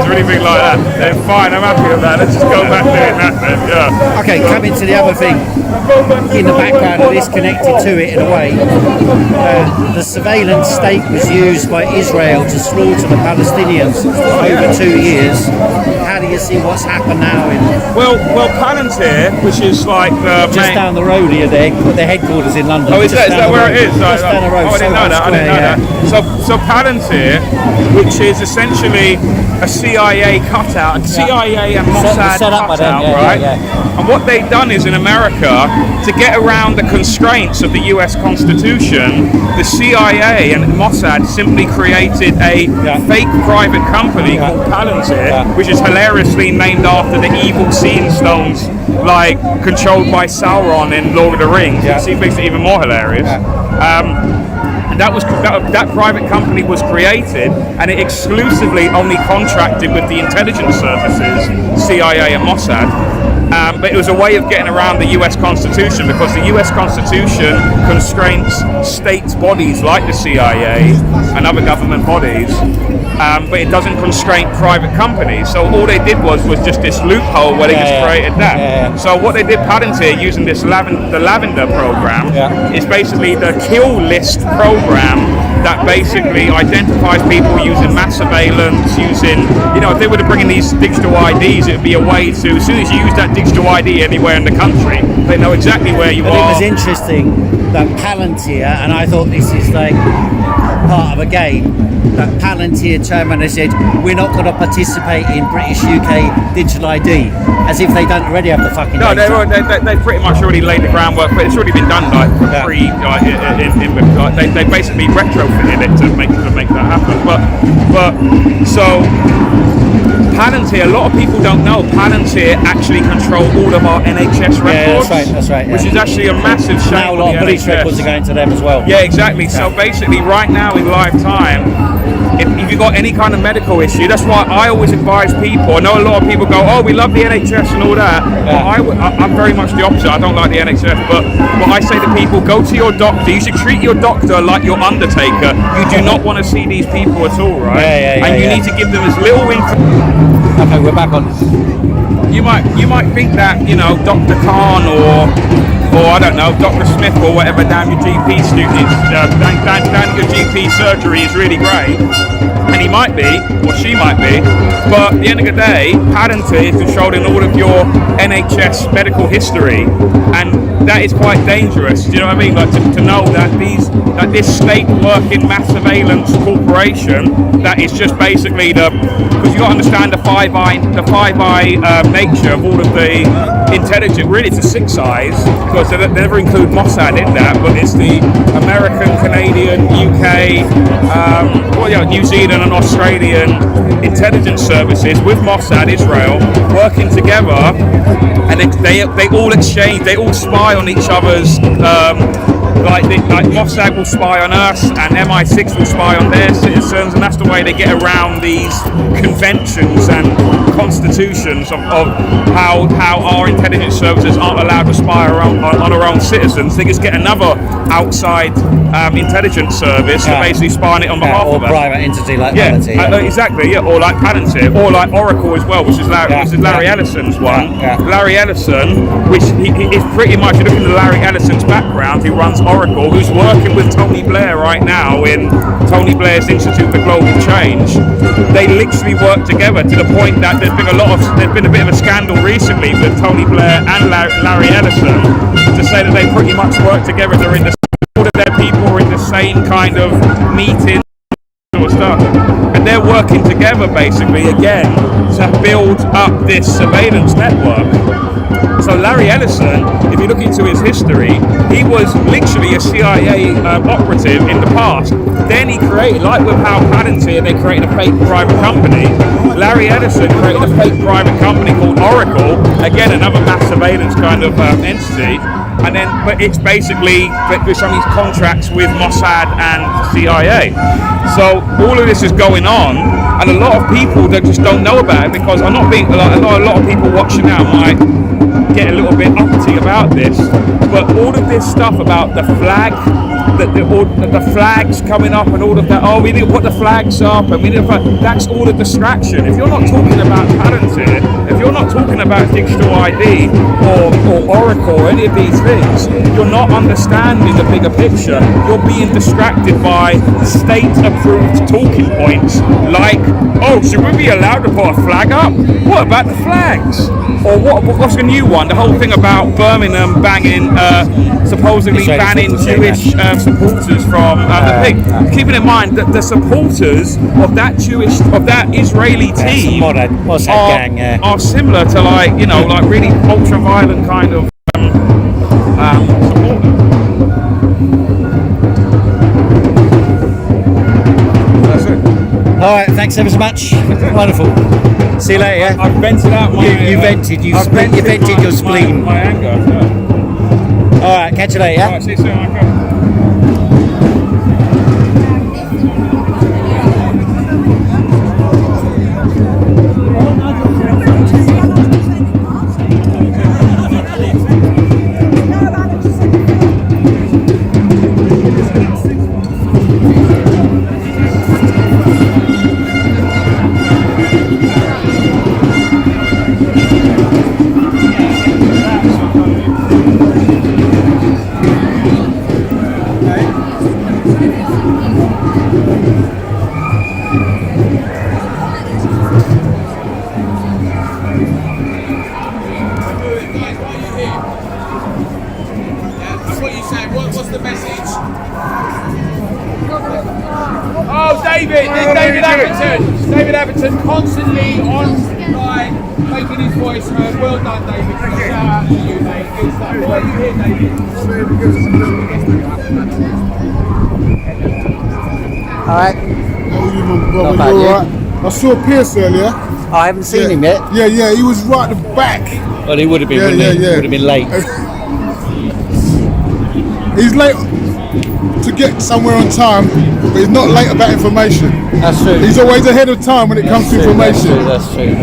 or anything like that. Then fine, I'm happy with that. Let's just go back doing that then. Yeah. Okay, coming to the other thing in the background of this, connected to it in a way, the surveillance state was used by Israel to slaughter the Palestinians over 2 years. How do you see what's happened now? Well, Palantir, which is like just down the road here, their headquarters in London. Oh, is that where it is? Just down the road. Oh, I didn't know that. So Palantir, which is essentially a CIA cutout, CIA and Mossad cutout, right? And what they've done is in America, to get around the constraints of the US Constitution, the CIA and Mossad simply created a fake private company called Palantir, which is hilariously named after the evil Seeing Stones, like controlled by Sauron in Lord of the Rings. It makes it even more hilarious. That private company was created, and it exclusively only contracted with the intelligence services, CIA and Mossad. But it was a way of getting around the US Constitution, because the US Constitution constrains state bodies like the CIA and other government bodies, but it doesn't constrain private companies. So all they did was just this loophole where they just created that. So what they did, Palantir, using this the Lavender program, is basically the kill list program that basically identifies people using mass surveillance, if they were to bring in these digital IDs, it would be a way to, as soon as you use that digital ID anywhere in the country, they know exactly where you are. It was interesting that Palantir, and I thought this is like part of a game that Palantir turned around and said, we're not going to participate in British UK digital ID, as if they don't already have the fucking No, data. they pretty much already laid the groundwork, but it's already been done like pre. They basically retrofitted it to make that happen. But so Palantir, a lot of people don't know Palantir actually control all of our NHS records. Yeah, that's right. Yeah. Which is actually a massive shame. Now a lot of police records are going to them as well. Yeah, exactly. So basically, right now in live time, if you've got any kind of medical issue, that's why I always advise people. I know a lot of people go, "Oh, we love the NHS and all that." Yeah. But I'm very much the opposite. I don't like the NHS, but what I say to people, go to your doctor. You should treat your doctor like your undertaker. You do not want to see these people at all, right? And you need to give them as little information. Okay, we're back on. You might think that, you know, Dr. Khan or I don't know, Dr. Smith or whatever down your GP student, down your GP surgery is really great, and he might be, or she might be, but at the end of the day, Palantir is controlling all of your NHS medical history, and that is quite dangerous. Do you know what I mean? Like to know that this state working mass surveillance corporation that is just basically because you got to understand the five eye nature of all of the intelligence. Really, it's a six eyes because they never include Mossad in that, but it's the American, Canadian, UK, New Zealand and Australian intelligence services with Mossad Israel working together, and they all exchange, they all spy on each other's. Like Mossad will spy on us, and MI6 will spy on their citizens, and that's the way they get around these conventions and constitutions of how our intelligence services aren't allowed to spy on our own citizens. They just get another outside intelligence service to basically spy on it on behalf of us. Or private entity like Palantir. Exactly, or like Palantir, or like Oracle as well, which is Larry Ellison's one. Larry Ellison, which he is pretty much, you look into Larry Ellison's background, he runs Oracle, who's working with Tony Blair right now in Tony Blair's Institute for Global Change. They literally work together to the point that there's been a bit of a scandal recently with Tony Blair and Larry Ellison to say that they pretty much work together. They're in all of their people are in the same kind of meeting sort of stuff, and they're working together basically again to build up this surveillance network. So Larry Ellison, if you look into his history, he was literally a CIA operative in the past. Then he created, like with how Palantir, they created a fake private company. Larry Ellison created a fake private company called Oracle, again another mass surveillance kind of entity. And then, but it's basically with some of these contracts with Mossad and CIA. So all of this is going on, and a lot of people that just don't know about it, because I'm not being a lot of people watching now might get a little bit uppity about this, but all of this stuff about the flag, the flags coming up and all of that, we need to put the flags up and we need to, that's all a distraction. If you're not talking about Palantir, if you're not talking about digital ID or Oracle or any of these things, you're not understanding the bigger picture. You're being distracted by state-approved talking points like, should we be allowed to put a flag up? What about the flags? Or what's the new one? The whole thing about Birmingham supposedly banning Jewish supporters from the thing. Keeping in mind that the supporters of that Israeli team are similar to like really ultra-violent kind of supporters. That's it. All right, thanks ever so much. Wonderful. See you later. Yeah? I've vented out my. You vented. You vented your spleen. My anger. Yeah. All right, catch you later. Yeah. All right, see you soon. Okay. David Everton constantly on like making his voice heard. Well done, David. Shout out to you, mate. Good stuff. What are you here, David? Alright. Not bad, you yeah. alright? I saw Pierce earlier. I haven't seen him yet. Yeah, he was right at the back. Well, he would have been, wouldn't he? He would have been late. He's late to get somewhere on time, but he's not late about information. That's true. He's always ahead of time when it comes to information. That's true.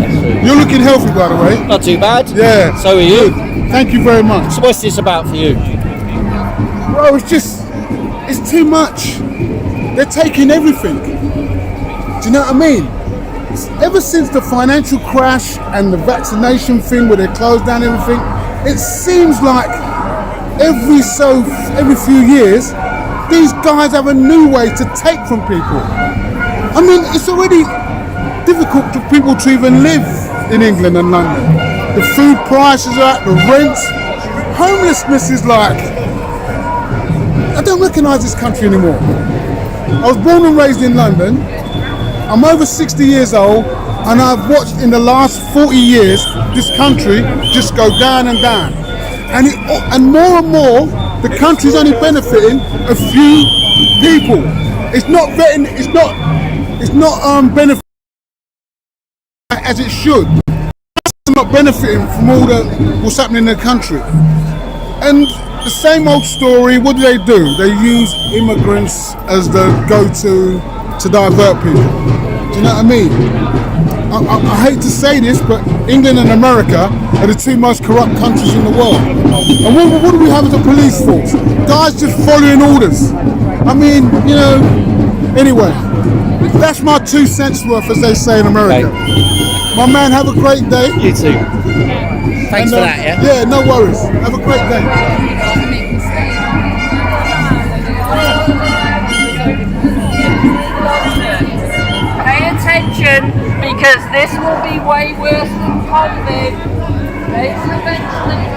You're looking healthy, by the way. Not too bad. Yeah. So are you. Good. Thank you very much. So what's this about for you? Bro, it's too much. They're taking everything. Do you know what I mean? Ever since the financial crash and the vaccination thing where they closed down everything, it seems like every few years, these guys have a new way to take from people. I mean, it's already difficult for people to even live in England and London. The food prices are up, the rents. Homelessness is like, I don't recognise this country anymore. I was born and raised in London. I'm over 60 years old, and I've watched in the last 40 years this country just go down and down. And more and more, the country's only benefiting a few people. It's not benefiting as it should. It's not benefiting from all what's happening in the country. And the same old story. What do? They use immigrants as the go-to to divert people. Do you know what I mean? I hate to say this, but England and America are the two most corrupt countries in the world. And what do we have as a police force? Guys just following orders. I mean, you know, anyway, that's my 2 cents worth, as they say in America. My man, have a great day. You too. Thanks for that, yeah? Yeah, no worries. Have a great day. Pay attention, because this will be way worse than COVID. It's eventually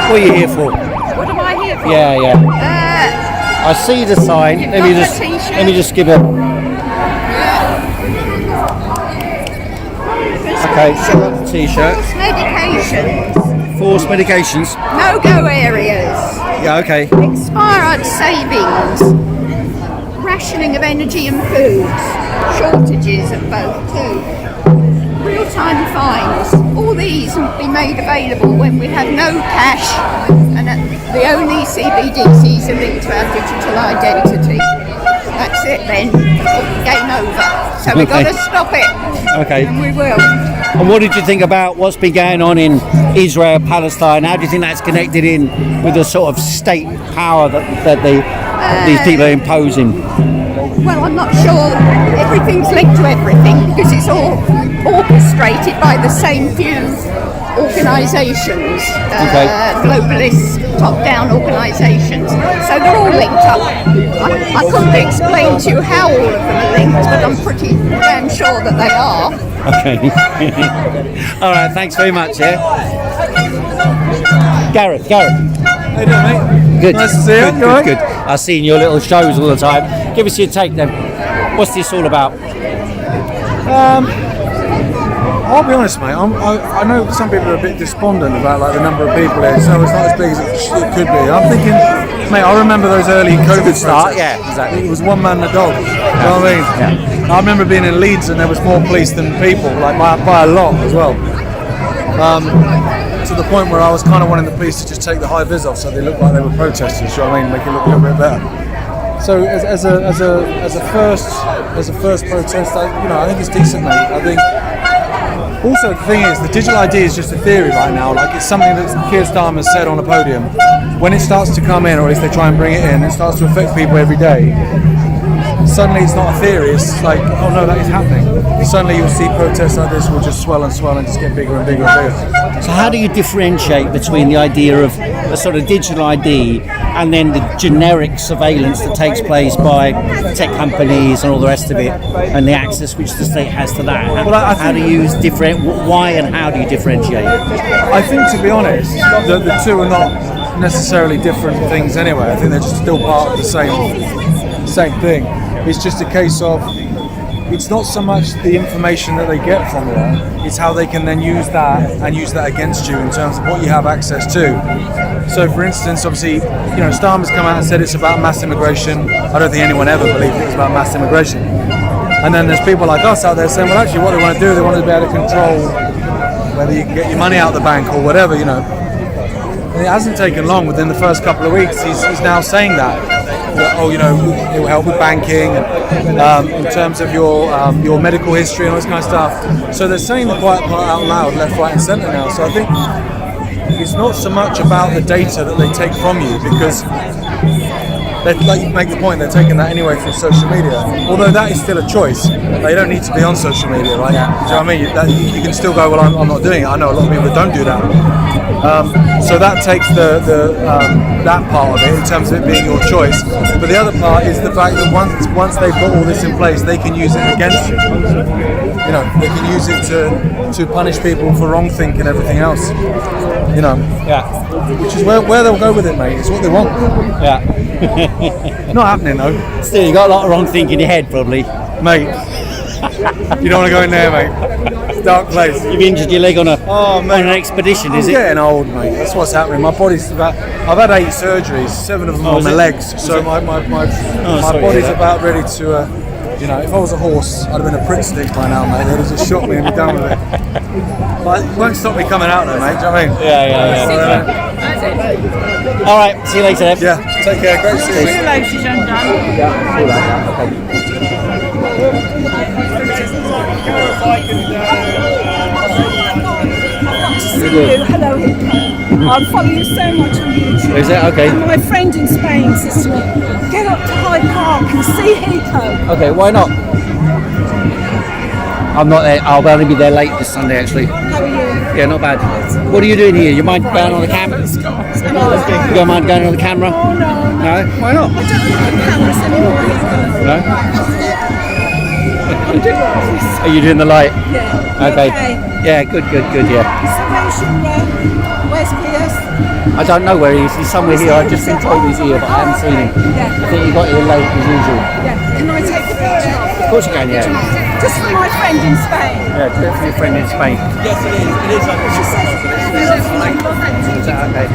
What are you here for? What am I here for? Yeah. I see the sign. Let me just give it. Okay, show up the t-shirt. Medications. Forced medications. No-go areas. Yeah, okay. Expired savings. Rationing of energy and foods. Shortages of both too. Real-time fines. All these will be made available when we have no cash, and the only CBDCs are linked to our digital identity. that's it then. Game over. So we've got to stop it. Okay. And we will. And what did you think about what's been going on in Israel, Palestine? How do you think that's connected in with the sort of state power that these people are imposing? Well, I'm not sure. Everything's linked to everything because it's all orchestrated by the same few organisations, globalist, top-down organisations. So they're all linked up. I couldn't explain to you how all of them are linked, but I'm pretty damn sure that they are. Okay. All right, thanks very much, yeah? Gareth. How you doing, mate? Good. Nice to see you. Good. I've seen your little shows all the time. Give us your take then. What's this all about? I'll be honest, mate. I know some people are a bit despondent about like the number of people here, so it's not as big as it could be. I'm thinking, mate, I remember those early COVID starts. Yeah, exactly. It was one man and a dog. You know what I mean? Yeah. I remember being in Leeds and there was more police than people, like by a lot as well. To the point where I was kind of wanting the police to just take the high vis off so they looked like they were protesters. You know what I mean? Make it look a little bit better. So as a first protest, I think it's decent, mate. I think. Also, the thing is, the digital ID is just a theory right now. Like, it's something that Keir Starmer said on a podium. When it starts to come in, or at least they try and bring it in, it starts to affect people every day. Suddenly, it's not a theory. It's like, oh no, that is happening. Suddenly, you'll see protests like this will just swell and just get bigger and bigger and bigger. So how do you differentiate between the idea of a sort of digital ID and then the generic surveillance that takes place by tech companies and all the rest of it, and the access which the state has to that? How do you why and how do you differentiate? I think, to be honest, the two are not necessarily different things anyway. I think they're just still part of the same thing. It's just a case of, it's not so much the information that they get from there, it's how they can then use that against you in terms of what you have access to. So for instance, obviously, Starmer's come out and said it's about mass immigration. I don't think anyone ever believed it was about mass immigration. And then there's people like us out there saying, well, actually what they want to do, they want to be able to control whether you can get your money out of the bank or whatever, And it hasn't taken long. Within the first couple of weeks, he's now saying that it will help with banking, in terms of your medical history and all this kind of stuff. So they're saying the quiet part out loud, left, right, and centre now. So I think it's not so much about the data that they take from you, because like you make the point, they're taking that anyway through social media. Although that is still a choice. They don't need to be on social media, right? Yeah. Do you know what I mean? You can still go, well, I'm not doing it. I know a lot of people that don't do that. So that takes that part of it in terms of it being your choice. But the other part is the fact that once they've got all this in place, they can use it against you. They can use it to punish people for wrong think and everything else. Yeah. Which is where they'll go with it, mate. It's what they want. Yeah. Not happening though. Still, you got a lot of wrong think in your head, probably, mate. You don't want to go in there, mate. It's a dark place. You've injured your leg on an expedition, is it? I'm getting old, mate. That's what's happening. My body's I've had 8 surgeries, 7 of them on my legs. So my body's about ready to. If I was a horse, I'd have been a prick stick by now, mate. They'd have just shot me and be done with it. But it won't stop me coming out though, mate. Do you know what I mean? Yeah. All right, see you later, Ed. Yeah, take care. Great to see you. Ladies and Hello. I follow you so much on YouTube. Is that okay? And my friend in Spain says to me, get up to Hyde Park and see Heathrow. Okay, why not? I'm not there. I'll only be there late this Sunday, actually. How are you? Yeah, not bad. What are you doing here? You mind going on the camera? You don't mind going on the camera? Oh, no. No? Why not? I don't like cameras anymore. No? I'm doing this. Are you doing the light? Yeah. Okay. Yeah, good, yeah. Where's Pierce? I don't know where he is. He's somewhere here. I've just been told he's here, but I haven't seen him. Yeah. I think he got here late as usual. Yeah. Can I take the picture? Of course you can, yeah. Just for my friend in Spain. Yeah, do it for your friend in Spain. Yes, it is. It is like what she says. Is that okay?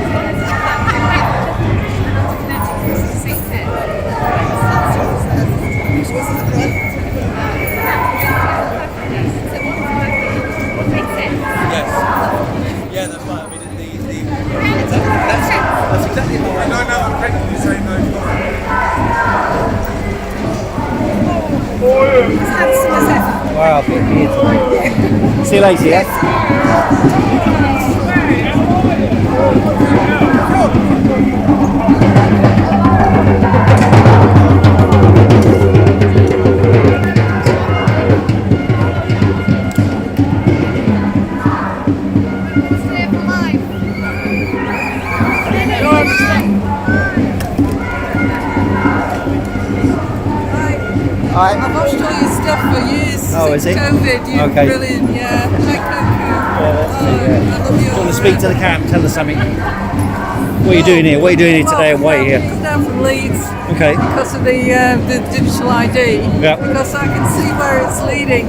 Yeah, that's right. I mean, that's exactly how I know. I'm pregnant. You say no. See you later, yeah? I've watched all your stuff for years Oh, since is it? COVID. You're Okay. brilliant, yeah. Like Coco. I love Do you want to speak to the camp? Tell us something. What are you doing here? What are you doing here today and why are you here? Come down from Leeds Okay. because of the digital ID. Yeah. Because I can see where it's leading.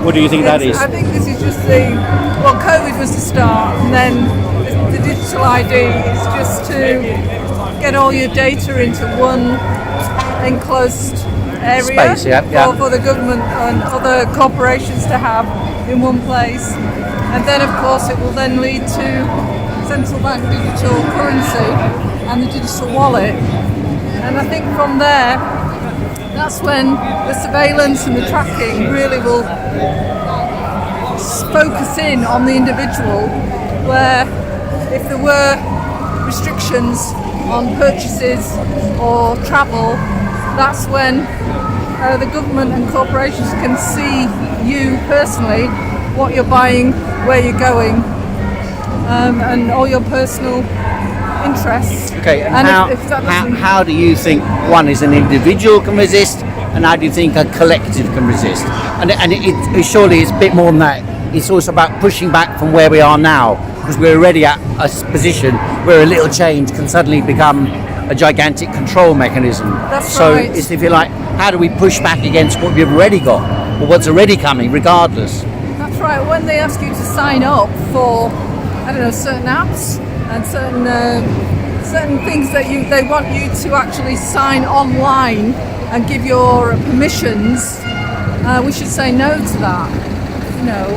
What do you think that is? I think this is just COVID was the start, and then the digital ID is just to get all your data into one enclosed area Space, yeah. for the government and other corporations to have in one place. And then of course it will then lead to central bank digital currency and the digital wallet. And I think from there, that's when the surveillance and the tracking really will focus in on the individual, where if there were restrictions on purchases or travel, that's when the government and corporations can see you personally, what you're buying, where you're going, and all your personal interests. Okay, and how do you think one is an individual can resist, and how do you think a collective can resist? And it surely it's a bit more than that. It's also about pushing back from where we are now, because we're already at a position where a little change can suddenly become a gigantic control mechanism. That's so right. it's, if you like, how do we push back against what we've already got, or what's already coming, regardless? That's right. When they ask you to sign up for, I don't know, certain apps and certain things that they want you to actually sign online and give your permissions, we should say no to that. You know,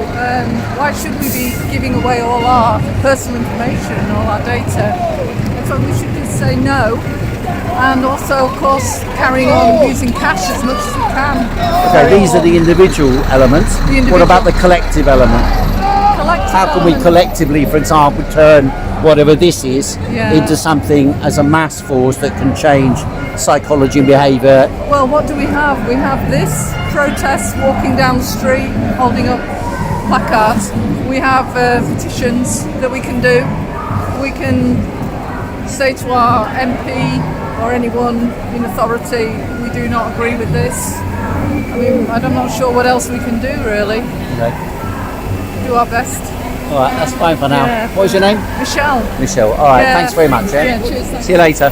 why should we be giving away all our personal information and all our data? And so we should just say no. And also, of course, carrying on using cash as much as we can. Okay, these are the individual elements. What about the collective element? How can we collectively, for example, turn whatever this is into something as a mass force that can change psychology and behaviour? Well, what do we have? We have this protests, walking down the street, holding up placards. We have petitions that we can do. We can say to our MP or anyone in authority, we do not agree with this. I mean, I'm not sure what else we can do, really. Okay. Do our best. All right, that's fine for now. Yeah. What was your name? Michelle. Michelle. All right, Yeah. thanks very much. Yeah, cheers, thanks. See you later.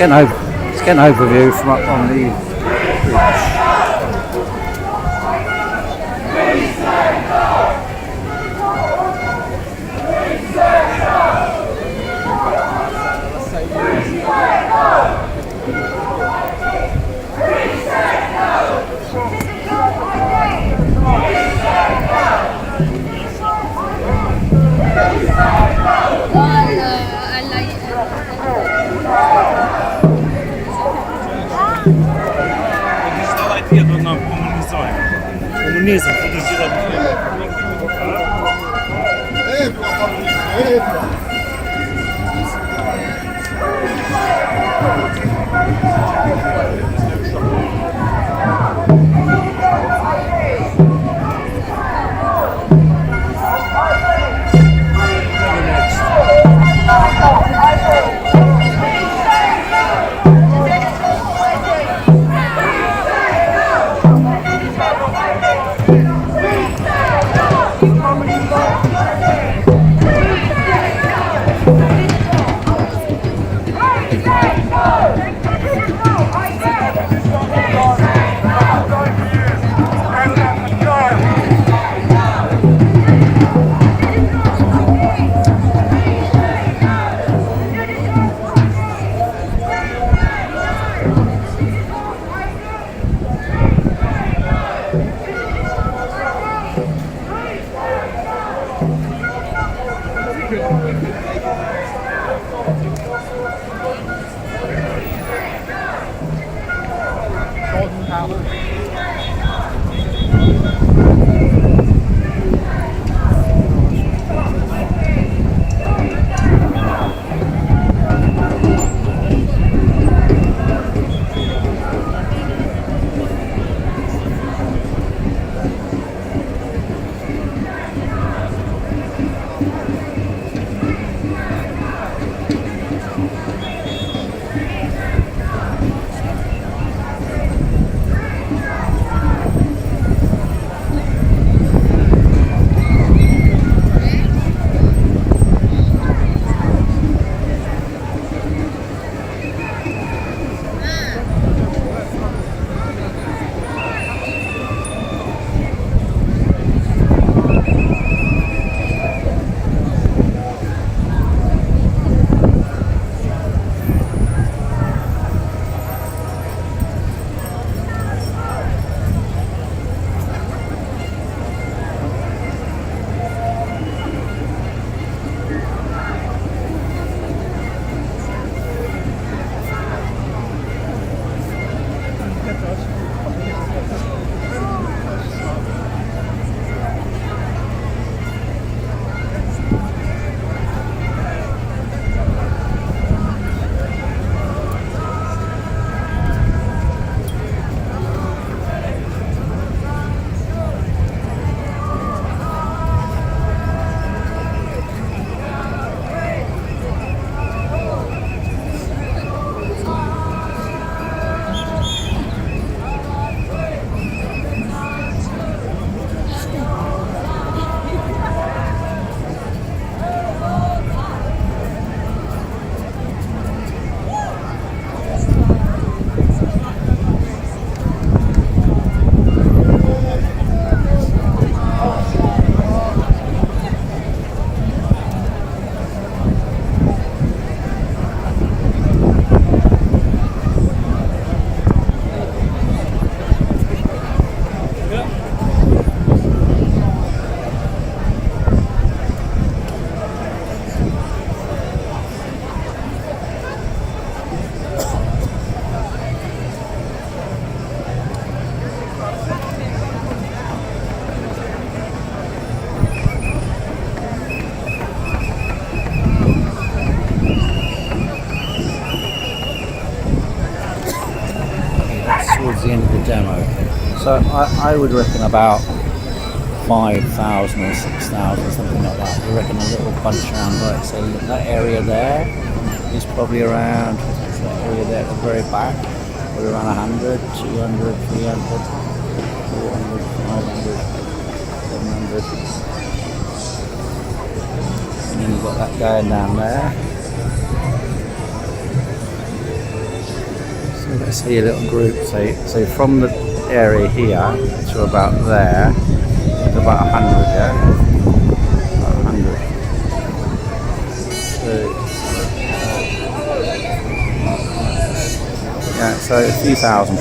Let's get an overview from up on the bridge. Comunism, produzido Towards the end of the demo. So I would reckon about 5,000 or 6,000, something like that. I reckon a little bunch around, like, so that area there is probably around, that area there at the very back, probably around 100, 200, 300, 400, 500, 700. And then you've got that going down there. let's say a little group. So from the area here to about there, to about 100, yeah? About 100. So, yeah, so a few thousand.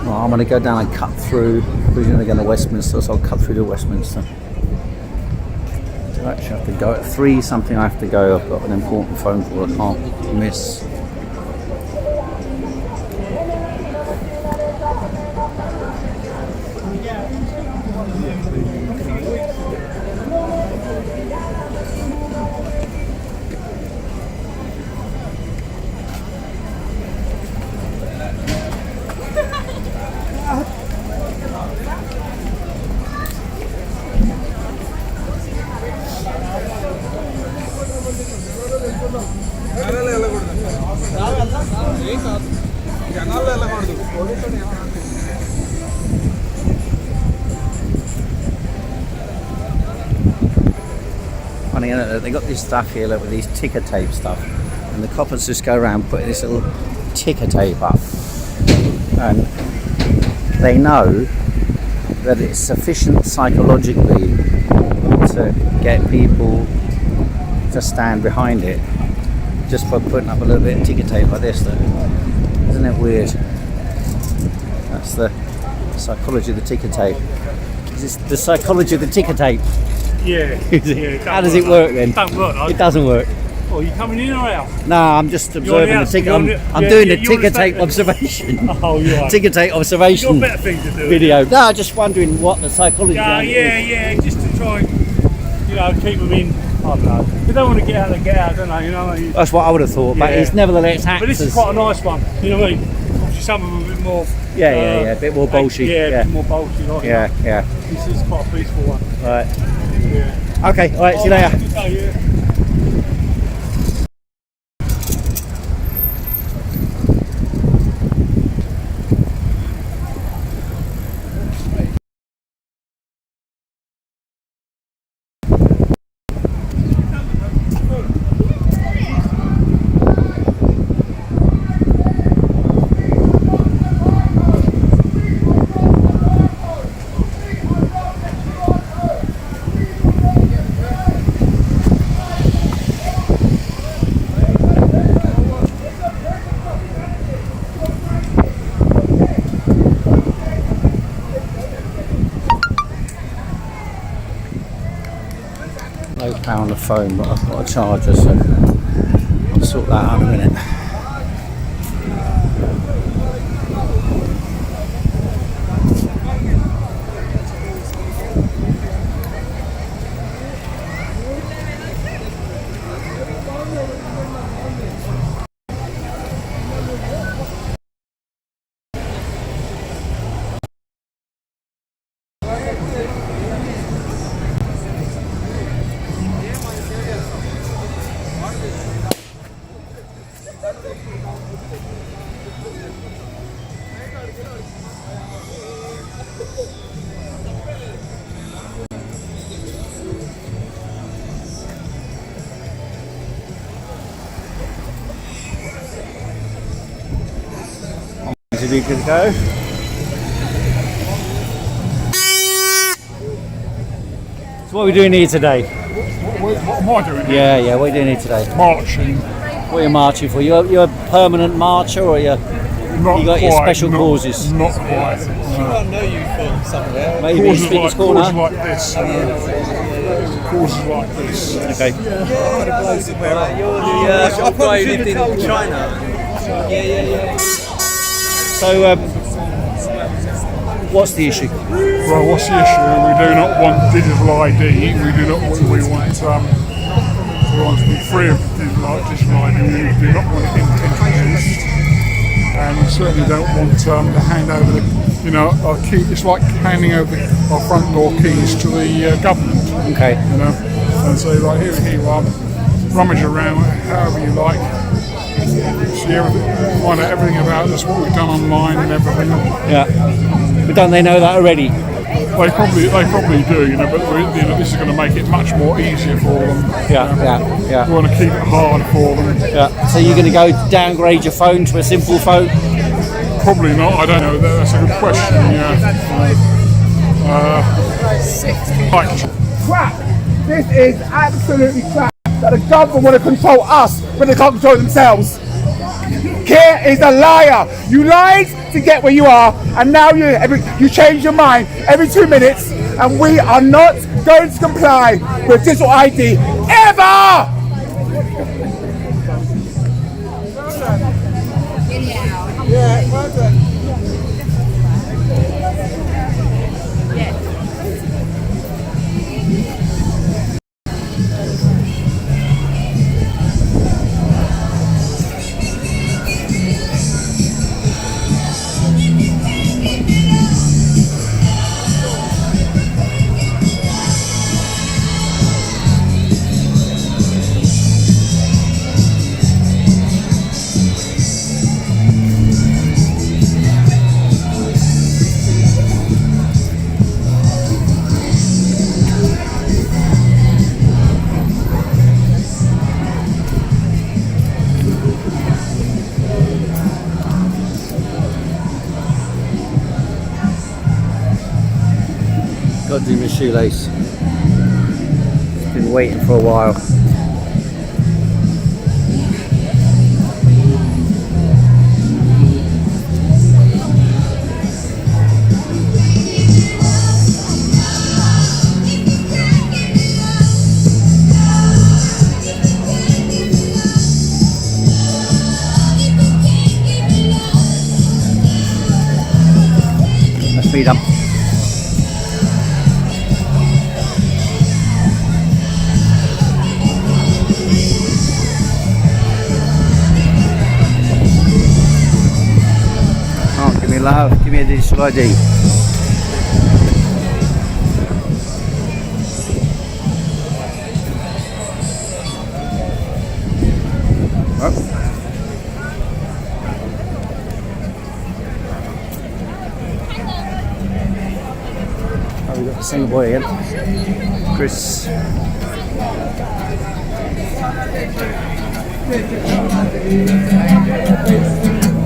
Well, I'm going to go down and cut through. We're going to go to Westminster, so I'll cut through to Westminster. I actually have to go at 3 something. I have to go. I've got an important phone call I can't miss. Funny, they got this stuff here, look, with these ticker tape stuff, and the coppers just go around putting this little ticker tape up, and they know that it's sufficient psychologically to get people to stand behind it just by putting up a little bit of ticker tape like this. Isn't it weird? That's the psychology of the ticker tape. Is this the psychology of the ticker tape? Yeah. How does it work then? It don't work. It doesn't work. Oh, you coming in or out? No, I'm just observing the ticker. I'm doing the ticker tape observation. Oh, you are. Ticker tape observation. You've got better things to do. Video. No, I'm just wondering what the psychology behind it is. Yeah, just to try and, keep them in. I don't know. If they don't want to get out, they get out, don't they? You know what I mean? That's what I would have thought, but it's nevertheless acts. But this is quite a nice one. You know what I mean? Obviously, some of them a bit more. Yeah, a bit more bolshy. Yeah, a bit more bolshy. Like, Yeah. This is quite a peaceful one. Right. Yeah. Okay. All right. See you later. Yeah. £8 on the phone, but I've got a charger, so I'll sort that out in a minute. Is it good to go? So what are we doing here today? What am I doing here? Yeah, what are you doing here today? Marching. What are you marching for? You're a permanent marcher, or you got your special causes? Not quite. I know you from somewhere. Maybe Causes Speaker's like, Corner. causes like this. Causes like this. Okay. I probably lived in China. Yeah. So, what's the issue? Well, what's the issue? We do not want digital ID. We want to be free of digital ID. We do not want it introduced, and we certainly don't want to hand over our key. It's like handing over our front door keys to the government. Okay. And say, right, here you are. Rummage around however you like. See everything, find out everything about us, what we've done online and everything. Yeah. But don't they know that already? They probably do, but this is going to make it much more easier for them. Yeah. We want to keep it hard for them. Yeah. So you're going to go downgrade your phone to a simple phone? Probably not. I don't know. That's a good question. Yeah. Crap! This is absolutely crap. That the government want to control us when they can't control themselves. Keir is a liar. You lied to get where you are, and now you change your mind every 2 minutes, and we are not going to comply with digital ID ever! Yeah, well done. Got to do my shoelace. It's been waiting for a while. That's me done. Love, give me a digital ID. Oh, we got the same boy again. Chris.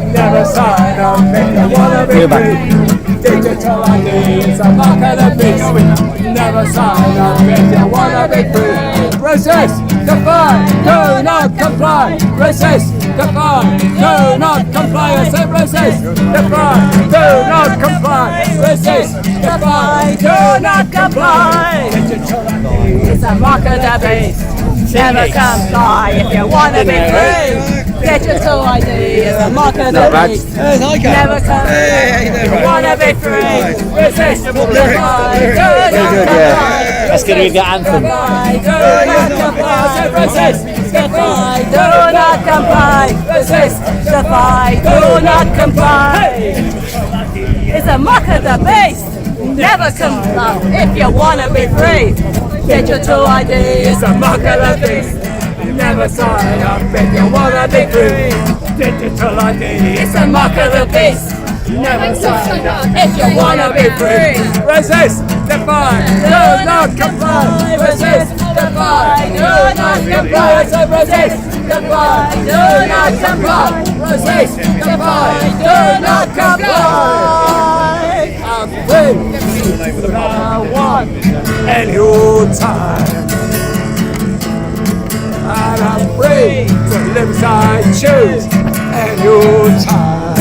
Never sign up if you wanna be free. Digital ID is a mark of the beast. Never sign up if you wanna be free. Resist, defy, do not comply. Resist, defy, do not comply. I said resist, defy, do not comply. Resist, defy, do not comply. Digital ID is a mark of the beast. Never comply if you wanna be free. Digital ID is a mark of the beast. Never come if you wanna be free. Resist, defy, do not comply. That's going to be the anthem. Defy, do not comply. Resist, defy, do not comply. Resist, defy, do not comply. It's a mark of the beast. Never comply if you wanna be free. Digital ID is a mark of the beast. Never sign up if you wanna be free. Digital ID is a mark of the beast. Never sign up if you wanna be free. Resist, defy, do not comply. Resist, defy, do not comply. I said resist, defy, do not comply. Resist, defy, do not comply. I'm free. One. any old time. And I'm free to live as I choose any old time.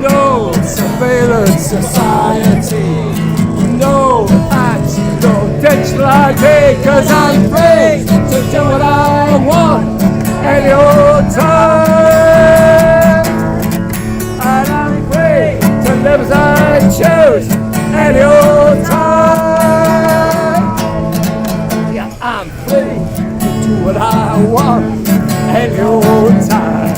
No surveillance society, no ads, no digital ID, 'cause I'm free to do what I want any old time. And I'm free to live as I choose any old time. Yeah, I'm free to do what I want any old time.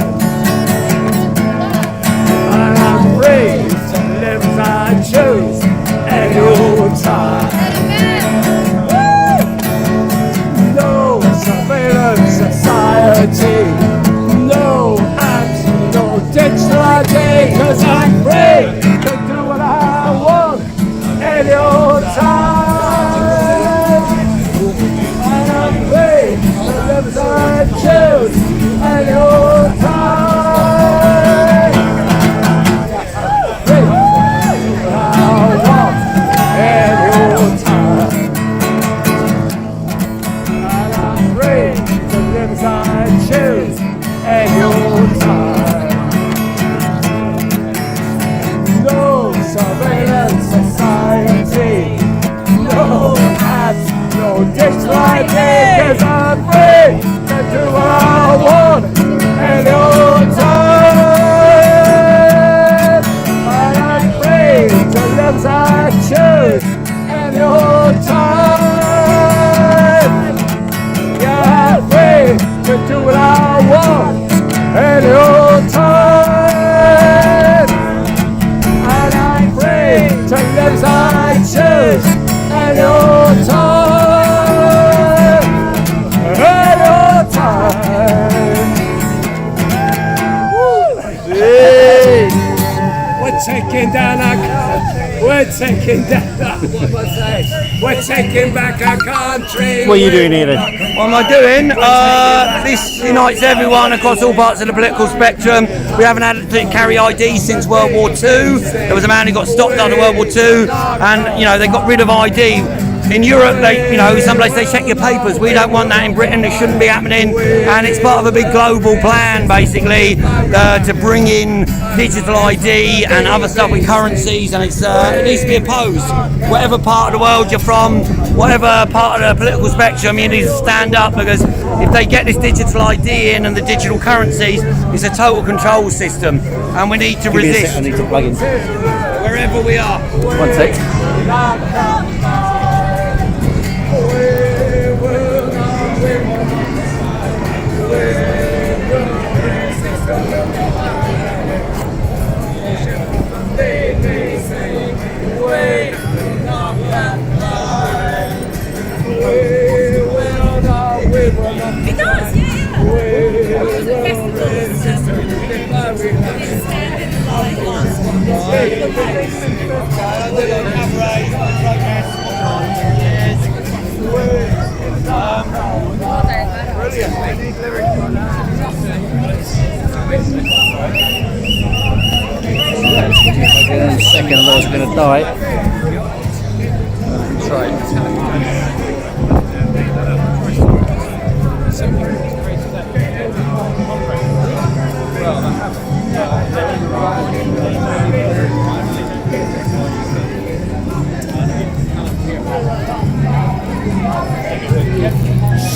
And I'm free to live as I choose any old time. No surveillance society, no ads, no digital ID, 'cause I'm free to do what I want any old time. And I'm free to live as I choose any old time. Free to do what I want any old time. And I'm free to live as I choose any old time. No surveillance society, no ads, no digital ID, 'cause I'm free to do what I want any old time. And I'm free to live as I choose any old time. Yeah, I'm free to do what I want any old time. And I'm free to live as I choose any old time. Any old time. Hey. We're taking down our country. We're taking down we're taking back our country. What are you doing here then? What am I doing? This unites everyone across all parts of the political spectrum. We haven't had to carry ID since World War II. There was a man who got stopped after World War II, and they got rid of ID. In Europe, some places they check your papers. We don't want that in Britain. It shouldn't be happening, and it's part of a big global plan, basically, to bring in digital ID and other stuff with currencies, and it needs to be opposed. Whatever part of the world you're from, whatever part of the political spectrum, you need to stand up, because if they get this digital ID in and the digital currencies, it's a total control system, and we need to resist. I need to plug in. Wherever we are. One sec. It does, In a second, I was going to die.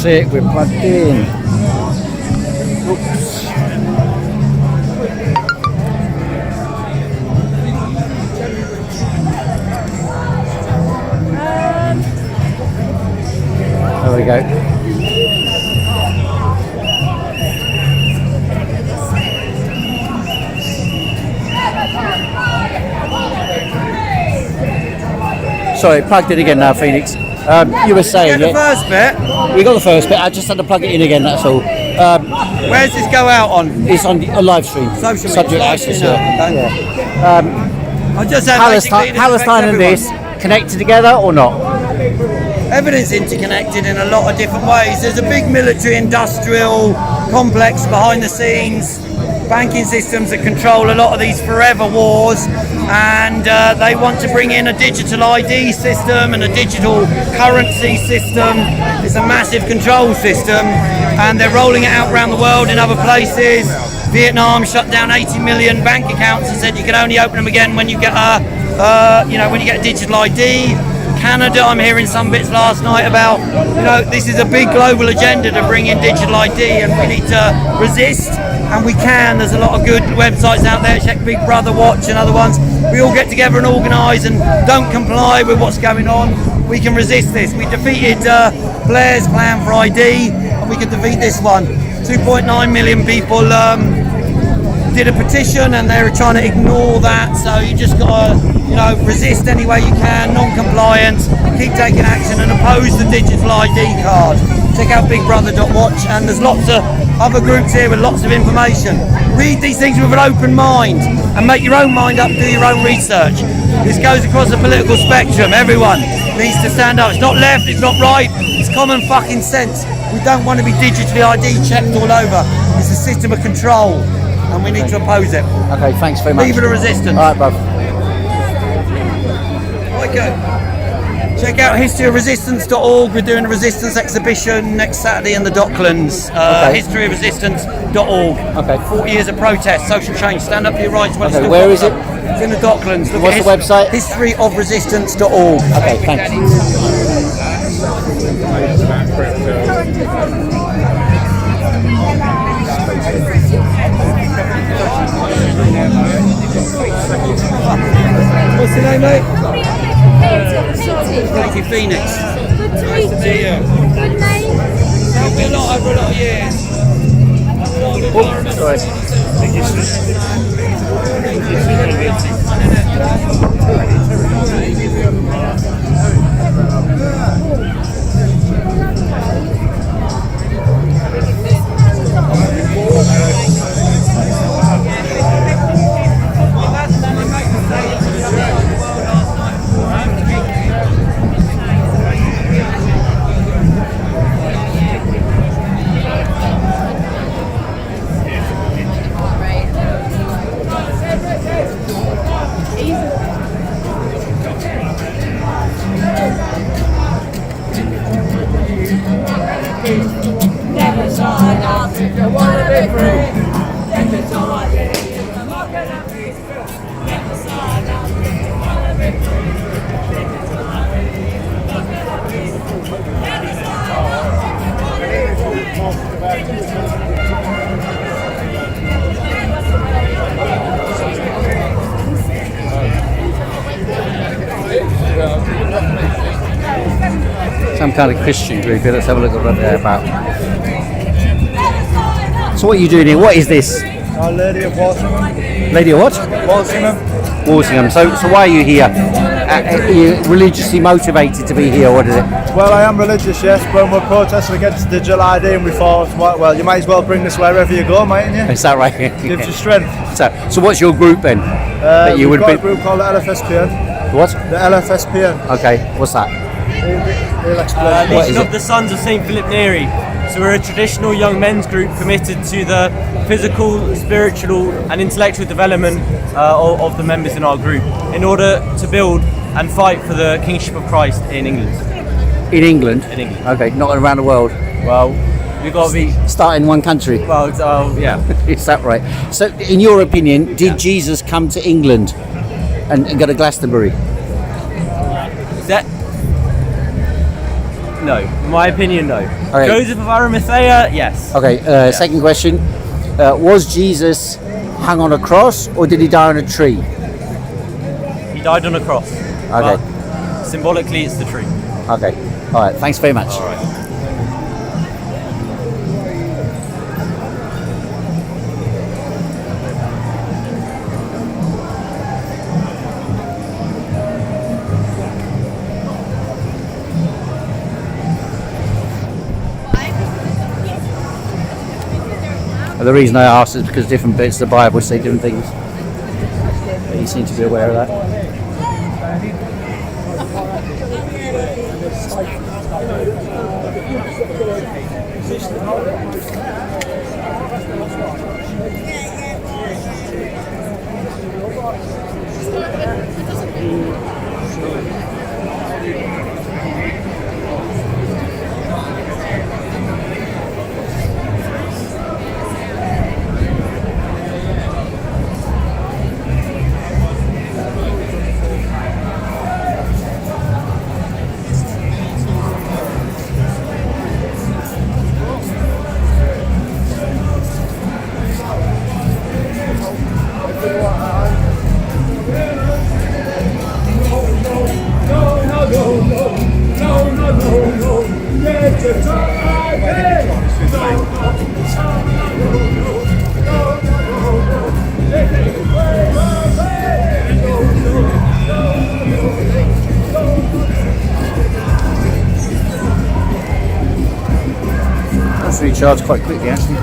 Sick, we're plugged in. Oops. There we go. Sorry, plugged in again now, Phoenix. You were saying The first bit. we got the first bit. I just had to plug it in again. That's all. Where does this go out on? It's on a live stream. Social media. Subject access. Yeah. I just have Palestine and this connected together or not? Everything's interconnected in a lot of different ways. There's a big military industrial complex behind the scenes. banking systems that control a lot of these forever wars, and they want to bring in a digital ID system and a digital currency system. It's a massive control system, and they're rolling it out around the world in other places. Vietnam shut down 80 million bank accounts and said you can only open them again when you get when you get a digital ID. Canada, I'm hearing some bits last night about, this is a big global agenda to bring in digital ID, and we need to resist, and we can. There's a lot of good websites out there. Check Big Brother Watch and other ones. We all get together and organise and don't comply with what's going on. We can resist this. We defeated Blair's plan for ID, and we can defeat this one. 2.9 million people did a petition, and they were trying to ignore that. So you just got to, resist any way you can, non-compliance, keep taking action, and oppose the digital ID card. Check out BigBrother.watch, and there's lots of other groups here with lots of information. Read these things with an open mind, and make your own mind up, do your own research. This goes across the political spectrum. Everyone needs to stand up. It's not left, it's not right, it's common fucking sense. We don't want to be digitally ID checked all over. It's a system of control, and we need to oppose it. Okay, thanks very much. Leave it a resistance. All right, bruv. Okay. Check out historyofresistance.org. We're doing a resistance exhibition next Saturday in the Docklands. Historyofresistance.org. Okay. 40 years of protest, social change. Stand up for your rights. Okay, where is it? It's in the Docklands. Look What's the website? Historyofresistance.org. Okay, thanks. What's your name, mate? Ricky Phoenix. Nice to meet you. Good name. Helped me a lot over a lot of years. Some kind of Christian group here. Let's have a look at what they're about. So what are you doing here? What is this? Our Lady of Walsingham. Lady of what? Walsingham. Walsingham. So why are you here? Are you religiously motivated to be here, or what is it? Well, I am religious, yes, but we're protesting against digital ID, and we thought, well, you might as well bring this wherever you go, mightn't you? Is that right? Gives you strength. So what's your group then? That you we've would got be... a group called the LFSPN. What? The LFSPN. Okay, what's that? He'll explain. What is Legion of it? the Sons of St. Philip Neri. So we're a traditional young men's group committed to the physical, spiritual and intellectual development of the members in our group in order to build and fight for the kingship of Christ in England. In England? In England. Okay, not around the world. Well, we've got to be... Start in one country. Well, yeah. Is that right? So, in your opinion, did Jesus come to England and go to Glastonbury? No, in my opinion, no. Okay. Joseph of Arimathea, yes. Okay, second question. Was Jesus hung on a cross, or did he die on a tree? He died on a cross. Okay. But symbolically, it's the tree. Okay. All right. Thanks very much. All right. The reason I asked is because different bits of the Bible say different things. But you seem to be aware of that. charge quite quickly actually.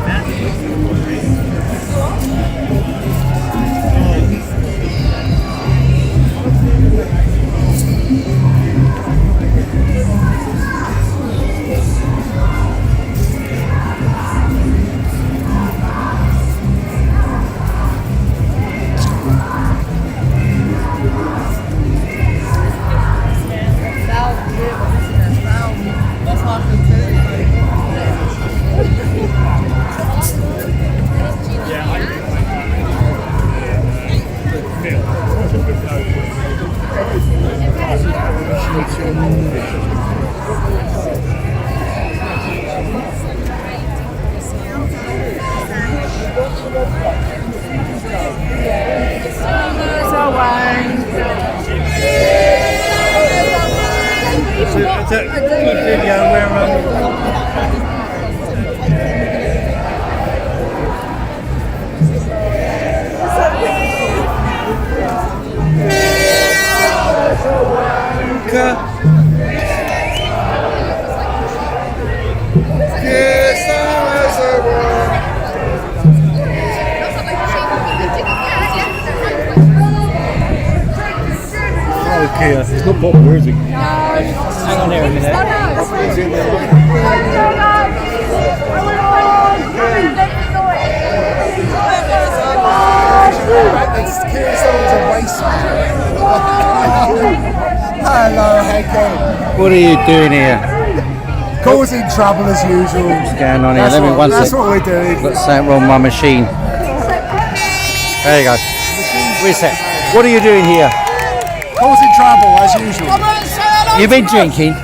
It's a good video where Kia. It's not popular, is it? Hang on here a minute. Hello, Hecken. What are you doing here? Causing trouble as usual. What's going on here? That's Let me what- one that's sec. what we're doing. Got something wrong with my machine. There you go. Wait a sec. What are you doing here? Causing trouble as usual. You've been drinking? No.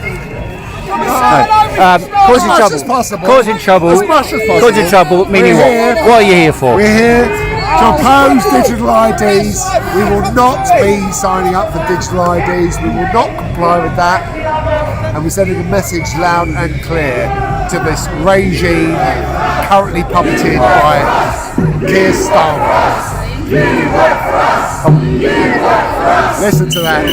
Causing As much trouble. as possible. Causing trouble. As much as possible. Causing trouble. Meaning We're what? here. What are you here for? We're here to oppose digital IDs. We will not be signing up for digital IDs. We will not comply with that. And we're sending a message loud and clear to this regime currently puppeted by Keir Starmer. Listen to that.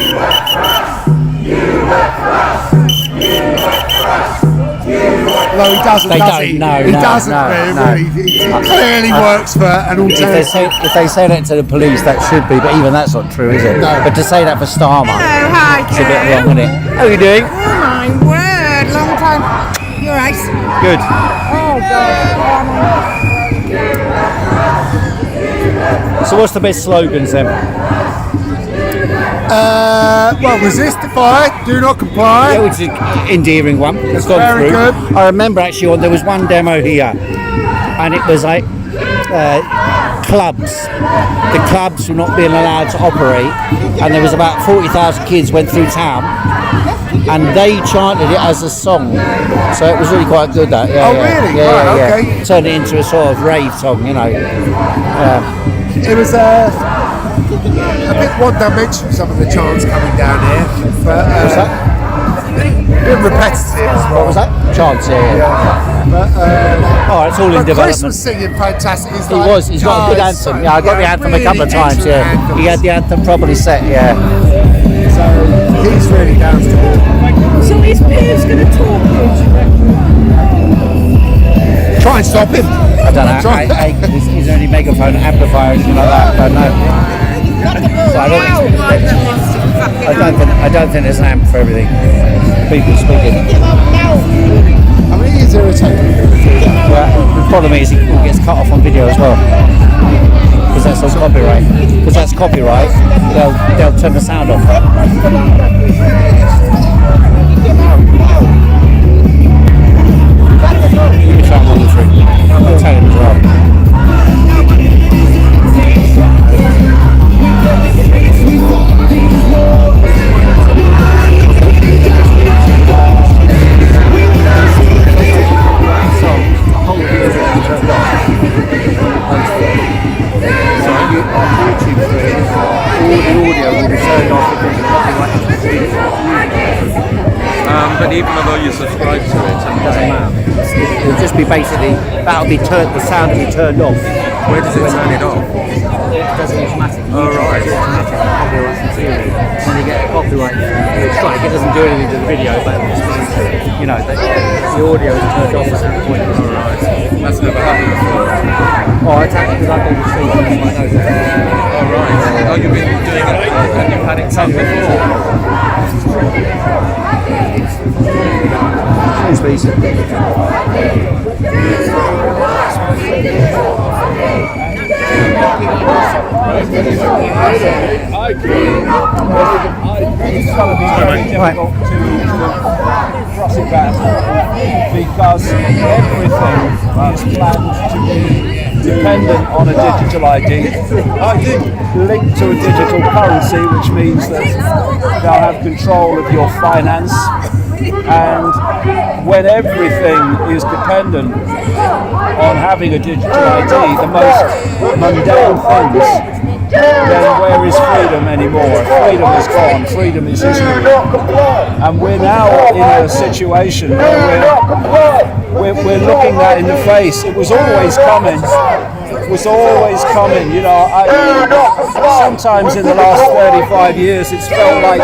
No, he doesn't. They does don't. he? No, he no, doesn't. no, really. no. He clearly works for an alternative. If they say that to the police, that should be, but even that's not true, is it? No. But to say that for Starmer, hi, it's a bit wrong, isn't it? How are you doing? Oh my word, long time. You're right. Good. Oh God. So what's the best slogans then? Well, resist, defy, do not comply. Yeah, which is an endearing one. It's gone very through. good. I remember actually there was one demo here, and it was like clubs. The clubs were not being allowed to operate, and there was about 40,000 kids went through town, and they chanted it as a song. So it was really quite good. That. Yeah, Oh, yeah, really? Yeah, Right, yeah, okay. yeah. Turned it into a sort of rave song, you know. It was a bit one-dimensional, some of the chants coming down here. But, What's that? a bit repetitive as well. What was that? Chance, yeah. But, Oh, it's all in but development. Christmas singing, fantastic. It's He like, was. He's got a good it's anthem. so- Yeah, I got the anthem a couple of really times. Yeah, excellent he had the anthem properly set. Yeah. So he's really down to it. So is Piers going to talk? Try and stop him. I don't know. Is there any megaphone amplifier or anything like that? I don't know. So I don't think there's an amp for everything. People speaking. I mean, it is irritating. Well, the problem is it all gets cut off on video as well. Because that's all copyright. Because that's copyright, they'll turn the sound off. You can try and run through. I'll tell him as well. But even although you subscribe to it, It doesn't matter. It'll just be basically, the sound will be turned off. where does it turn it off? it does it automatically. Oh, right. It automatically copyrights material. And you get a copyright strike. It doesn't do anything to the video, but you know, the audio is turned off at that point. All right. That's never happened before. Oh, it's happened because I do the stream, so I know that. Oh, right. Oh, you've been doing it, and you've had it done before. Thanks, please. It's going to be very difficult to cross it back because everything is planned to be dependent on a digital ID, linked to a digital currency, which means that they'll have control of your finance. And when everything is dependent on having a digital ID, the most mundane things, then where is freedom anymore? Freedom is gone, freedom is history. And we're now in a situation where we're looking that in the face. It was always coming. It was always coming, you know. Sometimes in the last 35 years it's felt like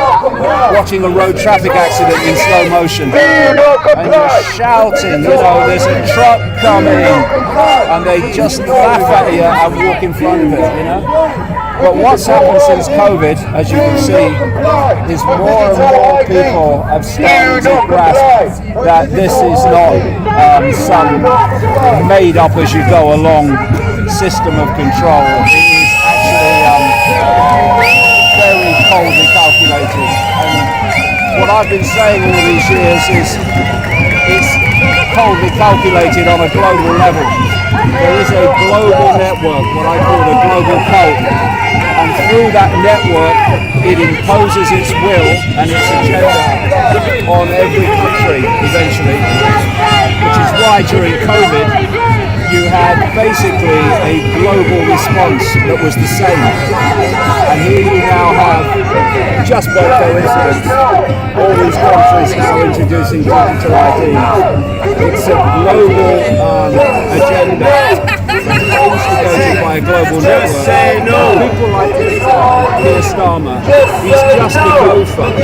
watching a road traffic accident in slow motion. And you're shouting, you know, there's a truck coming, and they just laugh at you and walk in front of it, you know. But what's happened since COVID, as you can see, is more and more people have started to grasp that this is not some made up as you go along system of control. It is actually very coldly calculated. And what I've been saying all these years is it's coldly calculated on a global level. There is a global network, what I call the global cult, and through that network it imposes its will and its agenda on every country eventually, which is why during COVID you had basically a global response that was the same. And here you now have, just by coincidence, all these countries now introducing digital ID. It's a global agenda instigated by a global network. People like Keir Starmer, he's just a gopher.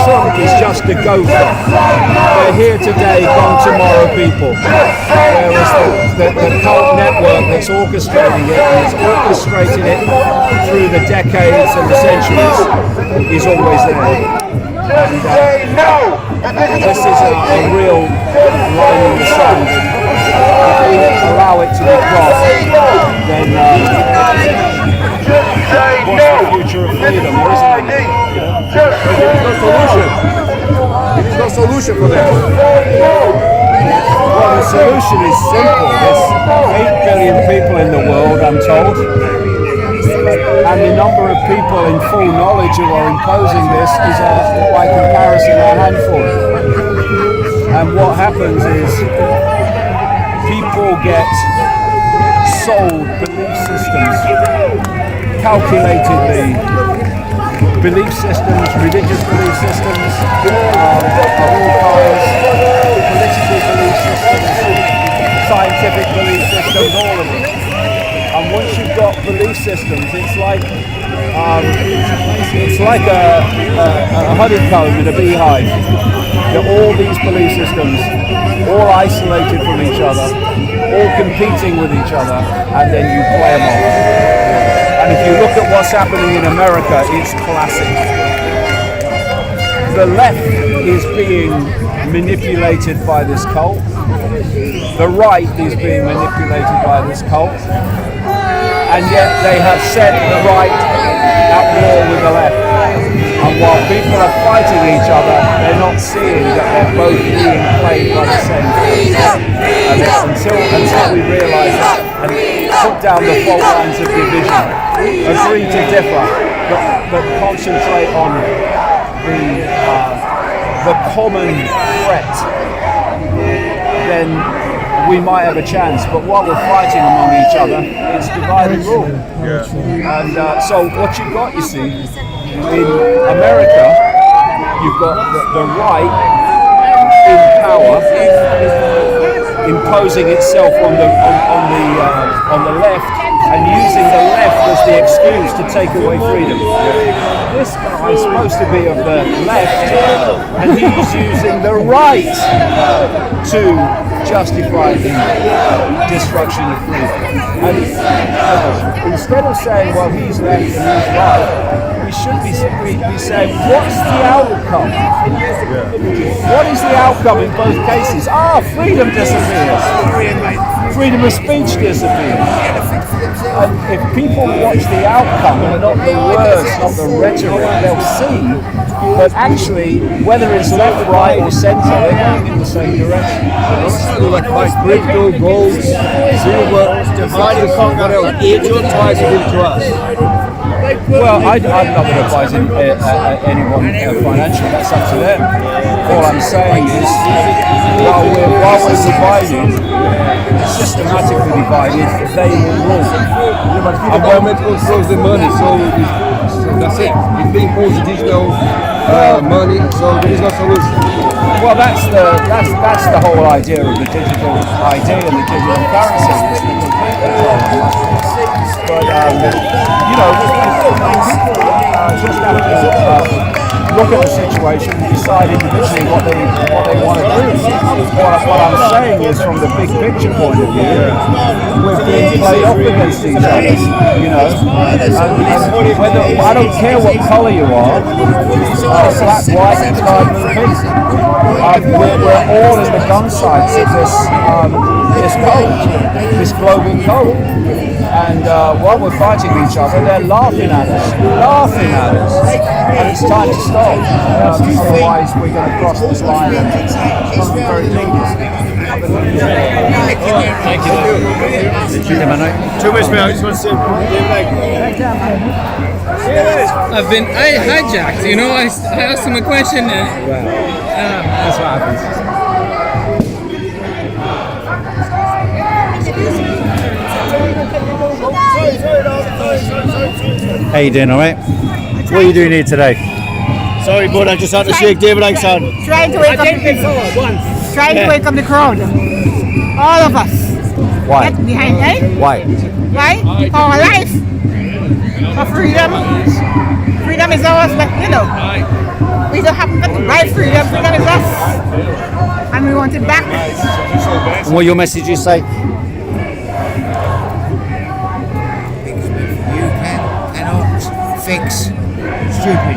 Trump is just a gopher. They're here today, gone tomorrow people. Whereas the cult network that's orchestrating it, and has orchestrated it through the decades and the centuries, is always there. And this is a real line in the sand. If we allow it to be crossed, then what's the future of freedom? There isn't any. There's no solution. There's no solution for that. Well, the solution is simple. There's 8 billion people in the world, I'm told. And the number of people in full knowledge who are imposing this is, by comparison, a handful. And what happens is people get sold belief systems, calculatedly. Belief systems, religious belief systems, of all kinds, political belief systems, scientific belief systems, all of it. And once you've got belief systems, it's like a honeycomb in a beehive. There are all these belief systems, all isolated from each other, all competing with each other, and then you play them off. And if you look at what's happening in America, it's classic. The left is being manipulated by this cult. The right is being manipulated by this cult. And yet they have set the right at war with the left. And while people are fighting each other, they're not seeing that they're both being played by the same thing. And it's until we realise that and put down the fault lines of division, agree to differ, but concentrate on the common threat, then we might have a chance. But while we're fighting among each other, it's divide and rule. And so what you've got, you see, in America, you've got the right in power, imposing itself on the left, and using the left as the excuse to take away freedom. This guy is supposed to be of the left, and he's using the right to justify the destruction of freedom. And instead of saying, well, he's left and he's right, we should be saying, what's the outcome? What is the outcome in both cases? Freedom disappears. Freedom of speech disappears. And if people watch the outcome and not the words, not the rhetoric, they'll see that actually, whether it's left, right, or centre, they're going in the same direction. Crypto, gold, silver, divide the conquer, each one ties it into us. Well, I'm not going to advise anyone financially, that's up to them. All I'm saying is, while we're divided, systematically divided, they will rule. The government controls the money, so that's it. It's being forced to digital money, so there is no solution. Well, that's the whole idea of the digital ID and the digital currency. But just have to look at the situation and decide individually what they want to do. What I'm saying is, from the big picture point of view, we're being played off against each other. And whether, I don't care what colour you are, black, white, cardinal, pink. We're all in the gun sights of this code, this global code. And while we're fighting each other, they're laughing at us. And it's time to stop. Otherwise, we're going to cross this line and it's very dangerous. Thank you. 2 minutes, mate. I just want to say, I've been hijacked, you know. I asked him a question and that's what happens. How you doing, alright? What are you doing here today? Sorry, bud, I just had to shake David Icke's hand. Trying to wake up the Trying to wake up the crowd. All of us. Why? Get behind, eh? Why? Why? For our life. For freedom. Freedom is ours, but we don't have to buy freedom. Freedom is us. And we want it back. And what your message you say? Fix. Stupid.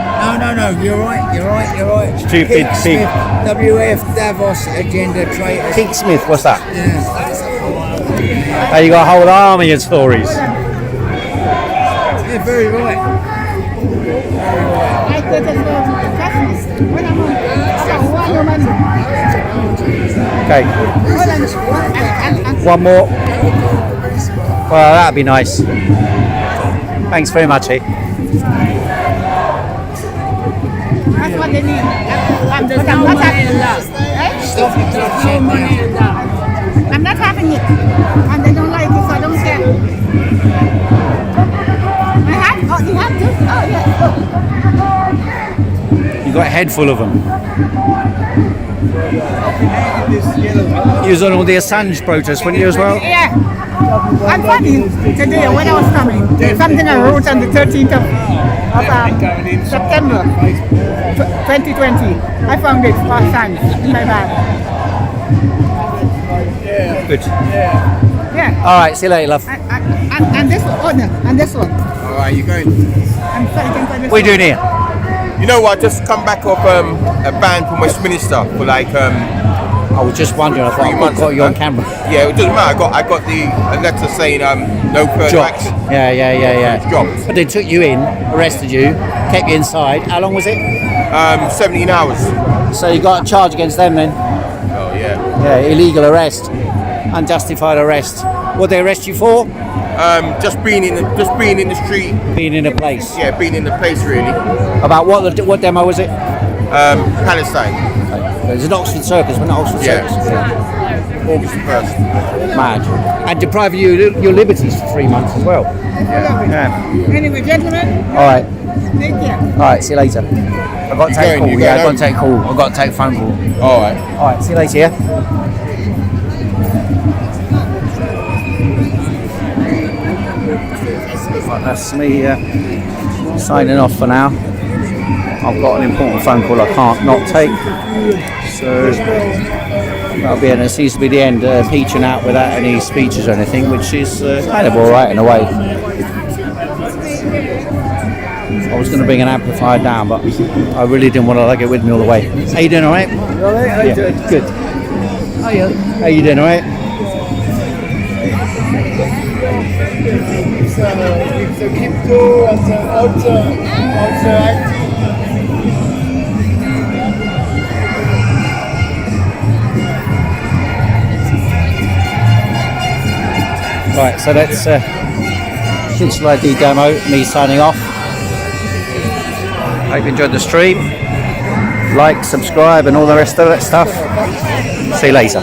No, you're right. Stupid Pig pig. Smith, WF, Davos, agenda traitors. Pig Smith, what's that? Yeah. Hey, you got a whole army of stories. You're very right. Okay. One more. Well, that'd be nice. Thanks very much, eh? That's what they need. I'm not having it. And they don't like it, so I don't care. You have to? Oh, yeah. You got a head full of them. You was on all the Assange protests, weren't you, as well? Yeah. I'm funny today when I was coming. There's something I wrote on the 13th of September 2020. I found it for Assange in my bag. Good. Yeah. All right, see you later, love. And this one, and this one. All right, you going? I'm fighting for this. What are you doing here? You know what? Just come back off a ban from Westminster for like. I was just wondering. I thought I got you on camera. Yeah, it doesn't matter. I got the letter saying no further action. Yeah. Dropped. But they took you in, arrested you, kept you inside. How long was it? 17 hours. So you got a charge against them then? Oh yeah. Yeah, illegal arrest, unjustified arrest. What they arrest you for? Just being in the street. Being in a place. Yeah, being in the place really. About what demo was it? Palestine. There's an Oxford Circus, but not Oxford Circus. August 1st. Mad. And deprive you your liberties for 3 months as well. Yeah. Anyway, gentlemen. All right. Take care. All right. See you later. I've got to take a call. Yeah, I've got to take a call. I've got to take a phone call. All right. All right. See you later. Yeah. Right, that's me signing off for now. I've got an important phone call I can't not take, so that'll be it. And it seems to be the end, peaching out without any speeches or anything, which is kind of alright in a way. I was going to bring an amplifier down, but I really didn't want to lug it with me all the way. How you doing, alright? Alright, how you doing? Good. How you doing, alright? It's a crypto and IT. Right, so that's Digital ID demo, me signing off. Hope you enjoyed the stream. Like, subscribe and all the rest of that stuff. See you later.